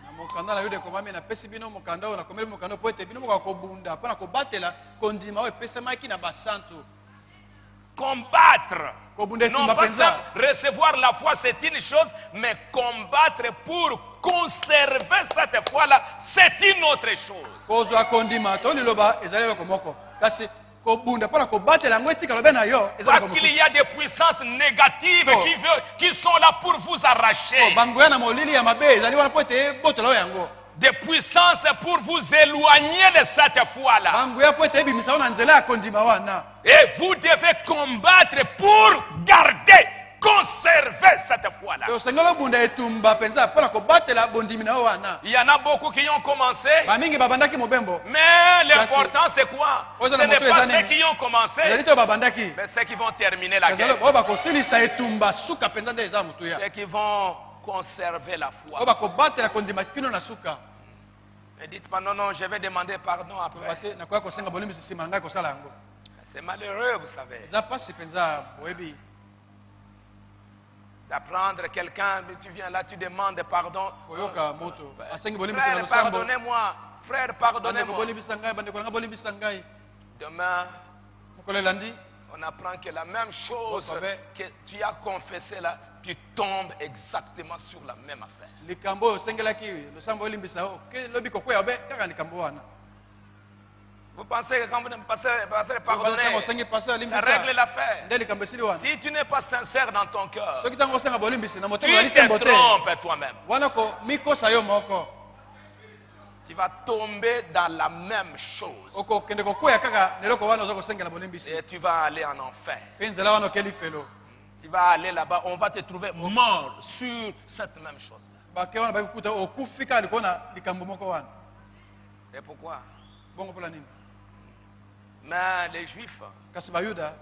Na mokanda na yo de komami na pesi bino mokanda na komeli mokanda po ete bino ko bunda pa na kobatela kondima oyo pesamaki na basantu. Combattre. Kobunda Non tumba pas penza. ça, recevoir la foi c'est une chose, mais combattre pour conserver cette foi-là, c'est une autre chose. Kozwa kondima to liloba ezali ko moko. Kasi kobunda pa na kobatela ngo etika lobe na yo ezali Parce ko qu'il mosusu. y a des puissances négatives Oh. qui sont là pour vous arracher. Bangoya na molili ya mabe ezali wana po ete botela yango. Des puissances pour vous éloigner de cette foi-là. Bangoya po ete ebimisa wana nzela ya kondima wana. Et vous devez combattre pour garder, conserver cette foi-là. Osengelo bunda etumba penza pa na kobatela bondimi na wana. Il y en a beaucoup qui ont commencé, Ba mingi babandaki mobembo. mais l'important c'est quoi? Oza Ce na n'est moto pas eza ceux nini? qui ont commencé, Ezali to babandaki. mais ceux qui vont terminer la Ezali guerre. oba kosilisa etumba suka penza nde eza mutu ya. Ceux qui vont conserver la foi. Oba kobatela kondima kino na suka. Ne dites pas non, non, je vais demander pardon après. Bate na kwa kosenga bolimi sima ngai kosala yango. C'est malheureux, vous savez, Eza pasi penza boyebi. d'apprendre quelqu'un, mais tu viens là, tu demandes pardon. Koyoka moto. Asengi bolimi sima Frère, losambo. pardonnez-moi. Frère, Bande ko pardonnez-moi. bolimi sangai, bande ko nga bolimi sangai. Demain, Mokolo landi. on apprend que la même chose Oh, sabe. que tu as confessé là, tu tombes exactement sur la même affaire. Likambo osengelaki losambo olimbisa o. Ke lobi kokwea be kaka likambo wana. Vous pensez que quand vous ne passez Pardonner. pardonner, Osengi pasa ça olimbisa. règle l'affaire. Nde likambo esili wana. Si tu n'es pas sincère dans ton cœur, Soki tango osenga bolimbisi na tu motema ali te sembo te. trompes toi-même. Wana ko mikosa yo moko. Tu vas tomber dans la même chose. Oko kende kokwea kaka neloko wana ozo kosengela bolimbisi. Et tu vas aller en enfer. Penzela wana okeli felo. Tu vas aller là-bas, on va te trouver mort sur cette même chose-là. Bake wana bakukuta okufika alikona likambo moko wana. Et pourquoi? Bongo pola nini? Mais les Juifs Kasi bayuda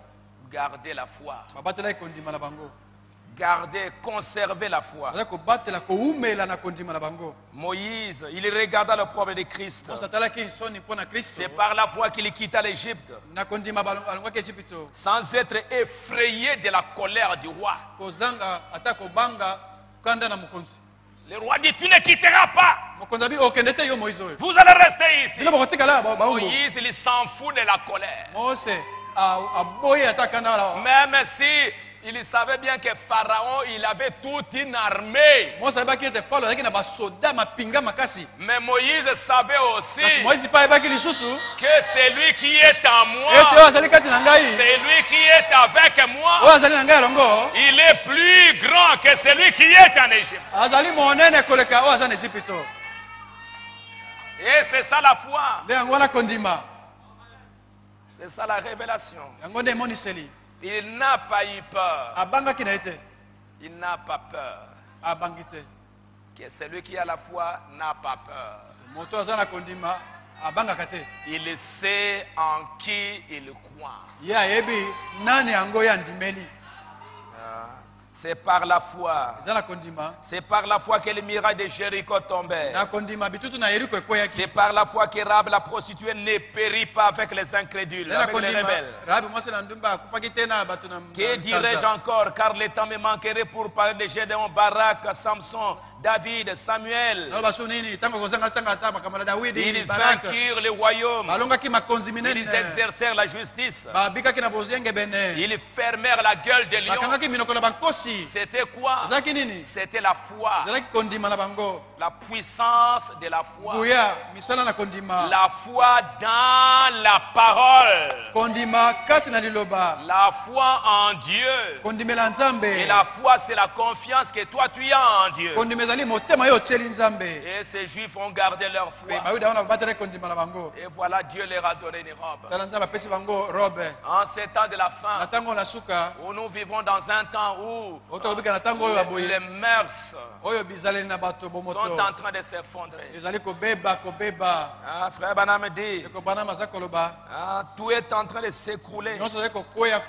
gardaient la foi. babatela kondima na bango. Garder, conserver la foi. Baza kobatela koumela na kondima na bango. Moïse, il regarda le problème de Christ. Mose atalaki soni mpona Kristo. C'est par la foi qu'il quitta l'Égypte, Na kondima alongwaki Ejipito. sans être effrayé de la colère du roi. Kozanga ata kobanga kanda na mokonzi. Le roi dit, tu ne quitteras pas. Mokonzi abi okende te yo Moïse oyo. Vous allez rester ici. Bino bokotikala baumbo. Moïse, il s'en fout de la colère. Mose aboyi ata kanda la. Même si il savait bien que Pharaon, il avait toute une armée. Mose ayebaki ete Falo azalaki na basoda mapinga makasi. Mais Moïse savait aussi Kasi Moïse mpe ayebaki lisusu que c'est lui qui est en moi, ete oyo azali kati na ngai. c'est lui qui est avec Oyo moi. azali na ngai elongo. Il est plus grand que celui qui est en Égypte. Azali monene koleka oyo aza na Ejipito. Et c'est ça la foi. Nde yango wana kondima. C'est ça la révélation. Yango nde emoniseli. Il n'a pas eu peur. Abangaki na ye te. Il n'a pas peur. Abangi te. Que celui qui a la foi n'a pas peur. Moto aza na kondima abangaka te. Il sait en qui il croit. Ye ayebi nani yango ye andimeli. C'est par la foi. Eza na kondima. C'est par la foi que les miracles de Jéricho tombaient. Na kondima bitutu na Yeriko ekweyaki. C'est par la foi que Rahab la prostituée ne périt pas avec les incrédules, Na avec les kondima. rebelles. Rabi mwasi na ndumba akufaki te na bato na. Que dirais-je encore, car le temps me manquerait pour parler de Gédéon, Barak, Samson, David, Samuel. naloba so nini ntango kozanga ntanga makambo na dawidi Ils Baraka. vainquirent le royaume. balongaki makonzi Ils minene exercèrent la justice. babikaki na bozenge bene Ils fermèrent la gueule des lions. bakangaki minoko na bankosi C'était quoi? ezalaki nini C'était la foi. ezalaki kondima na bango La puissance de la foi. nguya misala na kondima La foi dans la parole. kondima kati na liloba La foi en Dieu. kondimela nzambe Et la foi, c'est la confiance que toi tu as en Dieu. kondima ezali motema yo otieli nzambe Et ces juifs ont gardé leur foi. mpe bayuda wana babatalaki kondima na bango Et voilà, Dieu leur a donné une robe. tala nzambe apesi bango robe En ces temps de la na fin, ntango na suka où nous vivons dans un temps où otokobika na ntango oyo ya les boye mœurs oyo bizaleli na bato sont bomoto en train de s'effondrer. ezali kobeba Ah, frère Banam dit, eko banama aza koloba tout est en train de s'écrouler. nyonso ezali kokwea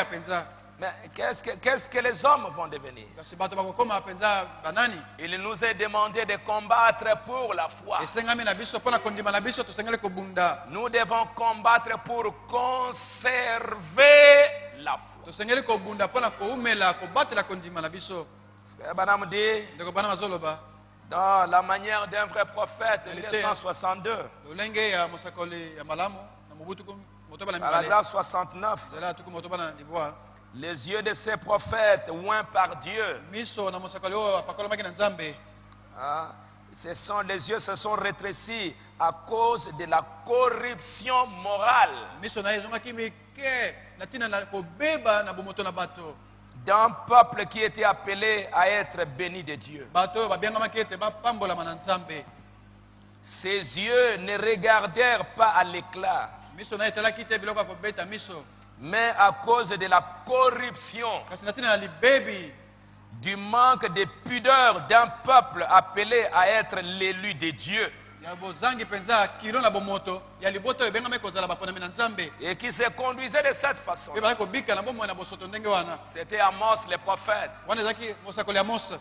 mpenza Mais qu'est-ce que les hommes vont devenir? kasi bato bakokóma mpenza banani Il nous est demandé de combattre pour la foi. esengami na biso mpo na kondima na biso tosengeli kobunda Nous devons combattre pour conserver la foi. tosengeli kobunda mpo na koumela kobatela kondima na biso Frère Banam dit, ndeko banama azoloba dans la manière d'un vrai prophète, Elle était- 1962, lolenge ya mosakoli ya malamu na mobutu motoba na mibale paragraphe 69, zela tuku motoba na libwa les yeux de ces prophètes oints par Dieu, miso na mosakoli oyo apakolomaki na nzambe les yeux se sont rétrécis à cause de la corruption morale miso na ye ezongaki mike na ntina na kobeba na bomoto na bato d'un peuple qui était appelé à être béni de Dieu. bato oyo babengamaki ete bapambolama na nzambe Ses yeux ne regardèrent pas à l'éclat, miso na ye etalaki te biloko ya kobeta miso mais à cause de la corruption, kasi na ntina na libebi du manque de pudeur d'un peuple appelé à être l'élu de Dieu ya bozangi mpenza kilo na bomoto ya libota oyo ebengami kozala baponami na nzambe et qui se conduisait de cette façon. mpe bazali kobika na bomoi na bosoto ndenge wana C'était Amos le prophète, wana ezalaki mosakoli ya mose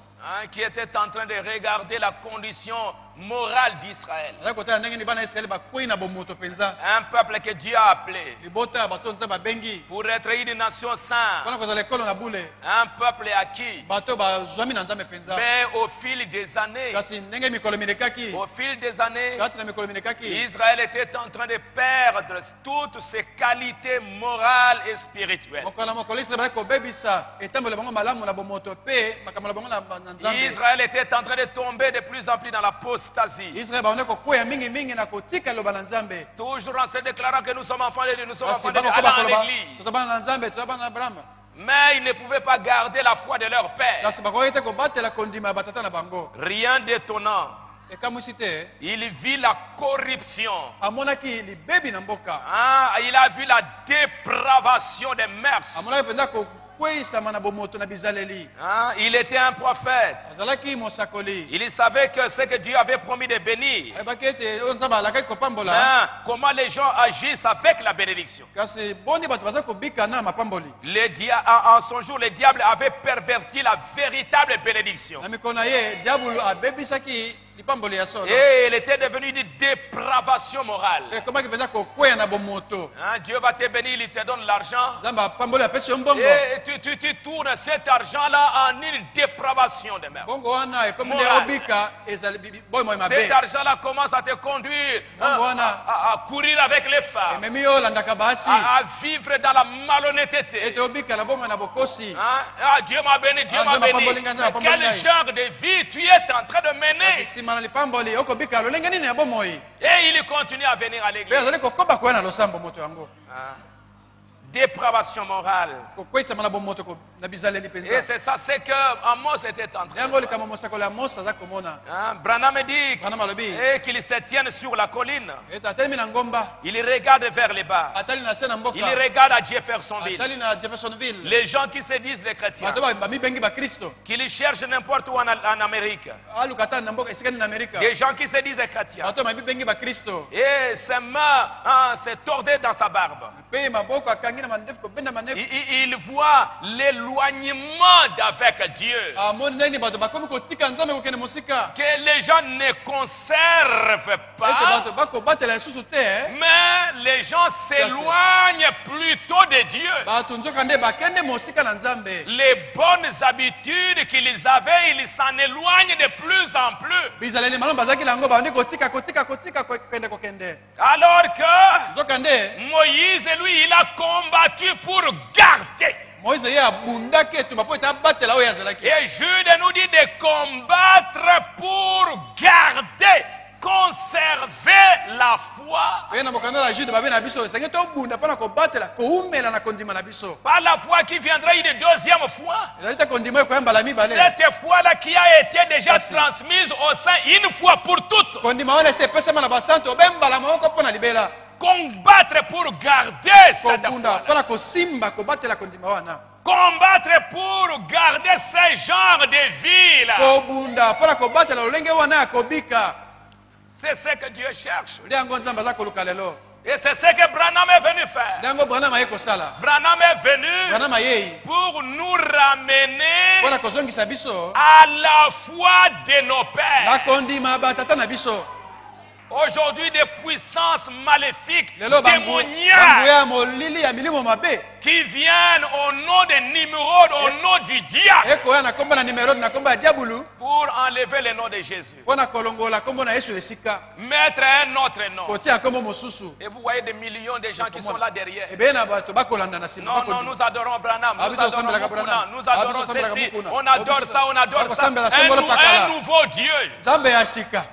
qui était en train de regarder la condition morale d'Israël. azali kotala ndenge nini bana ya israeli bakwei na bomoto mpenza Un peuple que Dieu a appelé libota ya bato oyo nzambe abengi pour être une nation sainte. mpona kozala ekolo na bule Un peuple acquis. bato oyo bazwami na nzambe mpenza Mais au fil des années, kasi ndenge mikolo minekaki au fil des années, kati na mikolo minekaki Israël était en train de perdre toutes ses qualités morales et spirituelles. mokolo na mokolo israeli bazali kobebisa etambolo bango malamu na bomoto mpe makambo na bango na nzambe Israël était en train de tomber de plus en plus dans l'apostasie. israeli bango kokwea mingimingi na kotika liloba na nzambe Toujours en se déclarant que nous sommes enfants de Dieu, nous sommes kasi enfants de Dieu, bakokoba allant à koloba l'église. toza bana na nzambe toza bana na abraham Mais ils ne pouvaient pas garder la foi de leur père. kasi bakoki te kobatela kondima ya batata na bango Rien d'étonnant. ekamwisi te Il vit la corruption. amonaki libebi na mboka Il a vu la dépravation des mœurs. amonaki mpenza kokweyisama na bomoto na bizaleli Il était un prophète. azalaki mosakoli Il savait que ce que Dieu avait promis de bénir. ayebaki ete oyo nzambe alakaki kopambola Comment les gens agissent avec la bénédiction. kasi boni bato baza kobika na mapamboli En son jour, le diable avait perverti la véritable bénédiction. na mikolo na ye diabolo abebisaki lipamboli ya solo Et il était devenu une dépravation morale. ekomaki mpenza kokweya na bomoto Dieu va te bénir, il te donne l'argent. nzambe apamboli apesi yo mbongo Et tu tournes cet argent-là en une dépravation de mœurs. mbongo wana ekomi nde Moral. obika ezali boyi moi mabe Cet argent-là commence à te conduire à courir avec les femmes, ememi yo olandaka basi à vivre dans la malhonnêteté. ete obika na bomoi na bokosi Dieu m'a béni, Dieu Ah, m'a Dieu m'a béni. pamboli ngai, Mais pamboli quel ngai. genre de vie tu es en train de kasi mener? nsima na lipamboli okobika lolenge nini ya bomoi Et il continue à venir à mpe l'église. azali kokoba koya na losambo moto yango Dépravation morale. kokweyisama na bomoto na bizaleli Et mpenza c'est ça, c'est que Amos était en train. yango likambo mosakoli ya mose aza komona Branham dit Branham alobi qu'il se tienne sur la colline. ete atelemi na ngomba Il regarde vers les bas. atali na se na Il mboka regarde à Jeffersonville. atali na jeffersonville Les gens qui se disent les chrétiens, bato bamibengi bakristo qu'ils cherchent n'importe où en Amérique. aluka ata na mboka esika nini na amerika Des gens qui se disent chrétiens. bato bamibengi bakristo Et ses mains se tordaient dans sa barbe. mpe maboko akangi na mandefu kobenda manefu Il voit les l'éloignement d'avec Dieu. amoni nani bato bakomi kotika nzambe kokende mosika Que les gens ne conservent ete pas, bato bakobatela lisusu te mais les gens s'éloignent plutôt de Dieu. bato nzoka nde bakende mosika na nzambe Les bonnes habitudes qu'ils avaient, ils s'en éloignent de plus en plus. bizaleli malamu bazalaki na yango bandi kotika kokende Alors que nzoka nde Moïse, lui, il a combattu pour garder. moïse ye abundaki etumba mpo ete abatela oyo azalaki Et Jude nous dit de combattre pour garder, conserver la foi. oye na mokanda na jude babe na biso esengi tobunda mpona kobatela koumela na kondima na biso Pas la foi qui viendra une deuxième fois. ezali te kondima oyo koya mbala mibale Cette foi-là qui a été déjà Merci. transmise au sein une fois pour toutes. kondima wana esi epesama na basantu obe mbala moko mpo na libela Combattre pour garder cette kobunda foi. mpona kosimba kobatela kondima wana Combattre pour garder ce genre de vie là. kobunda mpona kobatela lolenge wana ya kobika C'est ce que Dieu cherche. nde yango nzambe aza koluka lelo Et c'est ce que Branham est venu faire. nde yango branam aye kosala Branham est venu branam ayei pour nous ramener mpona kozongisa biso à la foi de nos pères. na kondima batata na biso Aujourd'hui, des puissances maléfiques, lelo démoniaques, ya molili ya milimo mabe qui viennent au nom de Nimrod, au nom du diable, ekoya na kombo na nimerode na kombo ya diabulu pour enlever le nom de Jésus. mpona kolongola kombo na yesu esika Mettre un autre nom. kotia kombo mosusu Et vous voyez des millions de gens qui sont là derrière. ebeye na bato bakolanda na nsima Non, non, bakondima nous adorons Branham, nous Abiso adorons sambelaka Mukuna, Branham. nous adorons Abiso sambelaka ceci, Mukuna. on adore ça, on adore Abiso ça. sambela songolo pakala. Un nouveau Dieu. nzambe ya sika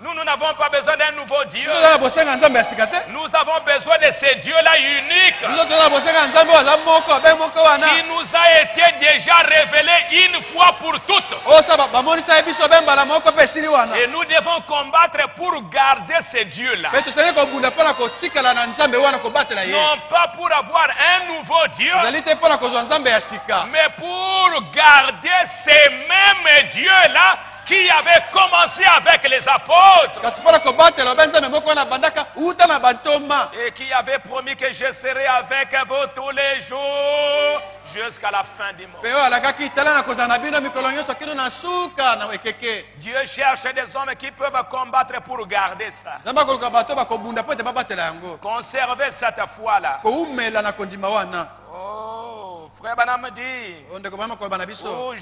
Nous n'avons pas besoin d'un nouveau Dieu. biso toza na bosenga ya nzambe ya sika te Nous avons besoin de ce Dieu-là unique biso toza na bosenga ya nzambe oyo aza moko abe moko wana qui nous a été déjà révélé une fois pour toutes. osa bamonisa ye biso be mbala moko mpe esili wana Et nous devons combattre pour garder ce Dieu-là. mpe tosengi kobunda mpona kotikala na nzambe wana kobatela ye Non pas pour avoir un nouveau Dieu, ezali te mpona kozwa nzambe ya sika mais pour garder ces mêmes dieux-là qui avaient commencé avec les apôtres kasi mpona kobatela obe nzambe moko wana abandaka uta na bantoma et qui avaient promis que je serai avec vous tous les jours jusqu'à la fin du monde. mpe oyo alakaki tala na kozala na bino mikolo nyonso kino na suka na ekeke Dieu cherche des hommes qui peuvent combattre pour garder ça. nzambe akoluka bato bakobunda mpo ete babatela yango Conserver cette foi-là. koumela na kondima wana Oh, frère Branham dit, oyo ndeko bama koloba na biso oh,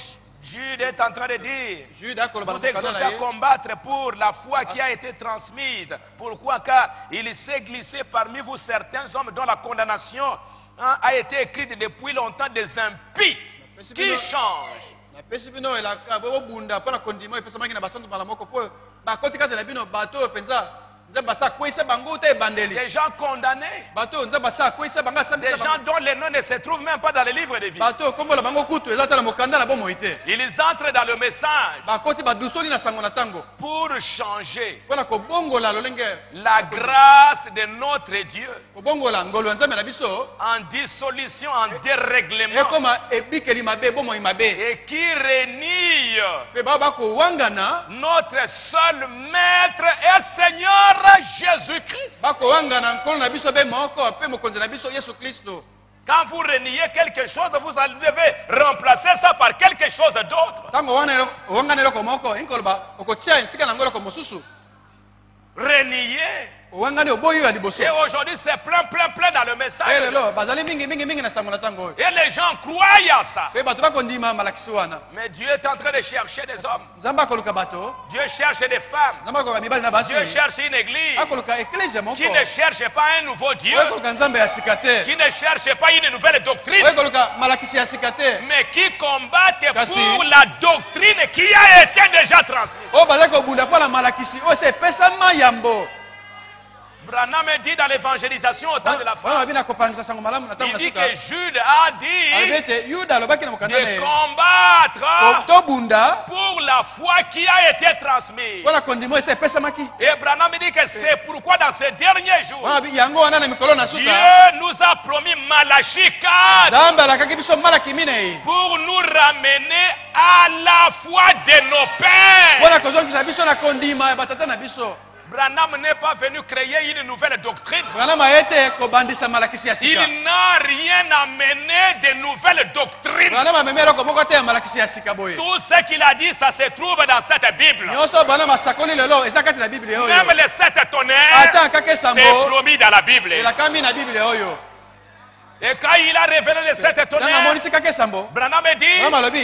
Jude est en train de dire, jude akoloba na vous mokanda exhortez na à ye combattre pour la foi qui a été transmise. Pourquoi? Car il s'est glissé parmi vous certains hommes dont la condamnation a été écrite depuis longtemps, des impies qui changent. napesi bino elaka bobunda mpona kondima oyo epesamaki na basantu mbala moko mpo bakoti kati na bino bato oyo mpenza nzambe basa akweyisa bango te ebandeli Des gens condamnés, bato oyo nzambe basa akweyisa bango des asambisa gens dont les noms ne se trouvent même pas dans le livre de vie. bato oyo kombola bango kutu eza te na mokanda na bomoi te Ils entrent dans le message bakoti badusoli na sango na ntango pour changer mpona kobongola lolenge la grâce de notre Dieu kobongola ngolo ya nzambe na biso en dissolution, en dérèglement, ekoma ebikeli mabe bomoi mabe et qui renie mpe bao bakowangana notre seul Maître et Seigneur Jésus-Christ. bakowangana nkolo na biso be moko mpe mokonzi na biso yesu kristo Quand vous reniez quelque chose, vous devez remplacer ça par quelque chose d'autre. ntango owangana eloko moko inkoloba okotia esika na yango eloko mosusu Renier. owangani oboyi oyo ya liboso Et aujourd'hui, c'est plein dans le message. e lelo bazali mingi na sango na ntango oyo Et les gens croient à ça. mpe bato bakondima malakisi wana Mais Dieu est en train de chercher des hommes. nzambe akoluka bato Dieu cherche des femmes. nzambe akoluka mibali na basi Dieu cherche une église akoluka eklesia moko qui ne cherche pas un nouveau Dieu, oyo ekoluka nzambe ya sika te qui ne cherche pas une nouvelle doctrine, oyo ekoluka malakisi ya sika te mais qui combatte Kasi- pour la doctrine qui a été déjà transmise. oyo bazali kobunda mpo na malakisi oyo ese epesama yambo Branham dit dans l'évangélisation au temps de la wana fin, babi na kopangisa sango malamu na ntango il na dit suka que Jude a alobi dit ete yuda alobaki na mokanda na de ye combattre tobunda pour la foi qui a été transmise. mpo na kondima oyo ese epesamaki Et Branham dit que c'est pourquoi dans ces derniers jours, wana babi yango wana na mikolo na Dieu suka nous a promis Malachie 4 nzambe alakaki biso malaki minei pour nous ramener à la foi de nos mpo pères. na kozongisa biso na kondima ya batata na biso Branham n'est pas venu créer une nouvelle doctrine. Branham ayete kobandisa malakisi ya sika. Il n'a rien amené de nouvelles doctrines. Branham amemera ko moko te ya malakisi ya sika boye. Tout ce qu'il a dit, ça se trouve dans cette Bible. Nyonso Branham asakoli lelo ezakati na Bible oyo. Même les 7 tonnerres, Ata kake sambo. c'est promis dans la Bible. Elakami na Bible oyo. Et quand il a révélé les 7 tonnerres, Monisi kake sambo. Branham dit,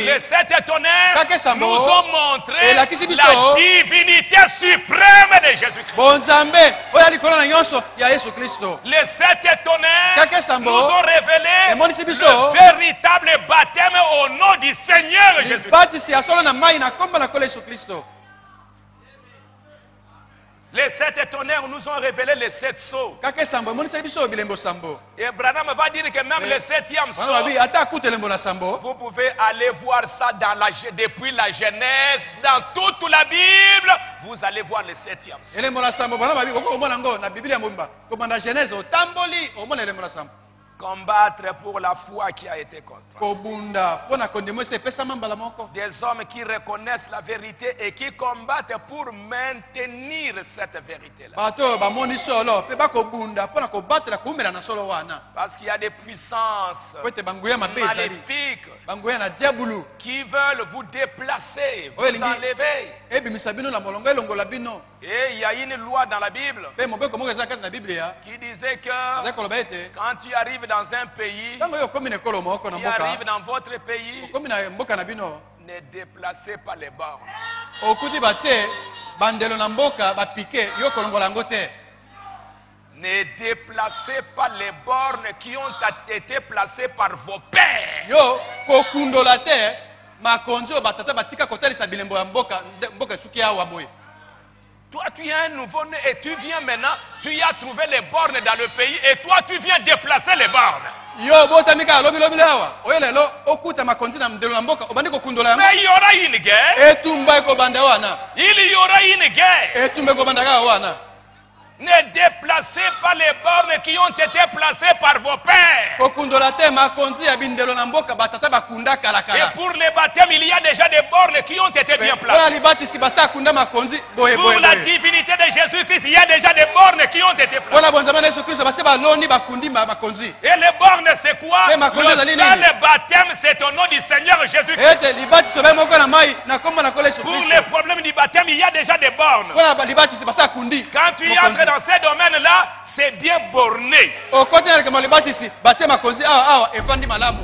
les 7 tonnerres Kake sambo. nous ont montré la Elakisi biso. divinité suprême de Jésus-Christ. Bonzambe oya likolo na nyonso ya Yesu Kristo. Les 7 tonnerres Kake sambo. nous ont révélé Emonisi biso. le véritable baptême au nom du Seigneur Jésus-Christ. Libatisi ya solo na mai na komba na kola Yesu Kristo. Les 7 tonnerres nous ont révélé les 7 sceaux. Kake sambo emonisi biso bilembo sambo. Et Branham va dire que même le 7e sceau, Wana babi ata akutelembo na sambo. vous pouvez aller voir ça depuis la Genèse, dans toute la Bible, vous allez voir le 7e sceau. Elembo na sambo bana babi oko omona ngo na Biblia mbomba. Komanda Genèse otamboli omona elembo na sambo. Combattre pour la foi qui a été construite. Kobunda pona kondemo se pesa mambala moko. Des hommes qui reconnaissent la vérité et qui combattent pour maintenir cette vérité-là. Bato ba moni solo pe ba kobunda pona kobatela kumela na solo wana. Parce qu'il y a des puissances Kwete banguya mabeza ali. maléfiques Banguya na diabulu. qui veulent vous déplacer, vous Oui, lingi. enlever. Ebi misabino na molongo elongola bino. Et il y a une loi dans la Bible Pe mobeko moko ezaka na Biblia. qui disait que Ezaka loba ete. quand tu arrives dans un pays, Tango yo komi ne kolo moko na tu arrives mboka. dans votre pays, Komi na mboka na bino. ne déplacez pas les bornes. Okuti batie bandelo na mboka ba piqué yo kolongola ngo te. Ne déplacez pas les bornes qui ont été placées par vos pères. Yo kokundola te makonzi o batata batika kotalisa bilembo ya mboka mboka suki awa boye. Toi, tu es un nouveau-né et tu viens maintenant, tu y as trouvé les bornes dans le pays et toi, tu viens déplacer les bornes. Yo botamika lobi lobi lawa. Oyo lelo okuta makonzi na mdelo na mboka obandi kokundola yango. Mais il y aura une guerre. Etumba ko banda wana. Il y aura une guerre. Etumba ko banda ka wana. Ne déplacez pas les bornes qui ont été placées par vos pères. Kokundola te makonzi ya bindelo na mboka batata bakunda kala kala. Et pour les baptêmes, il y a déjà des bornes qui ont été bien Ola placées. libati si basa kunda makonzi boye Pour boye. la divinité de Jésus-Christ, il y a déjà des bornes qui ont été placées. Ola bonzamana Yesu Kristo basa baloni bakundi makonzi. Et les bornes, c'est quoi? Mais ma conduite, Le elle est seul nini? baptême, c'est au nom du Seigneur Jésus-Christ. Ete libati sobe moko na mai na komba na kola Yesu Pour Kristo. les problèmes du baptême, il y a déjà des bornes. Ola libati si basa kundi. Quand tu entres dans ces domaines-là, c'est bien borné. Okote na kama libati si batie makonzi awa evandi malamu.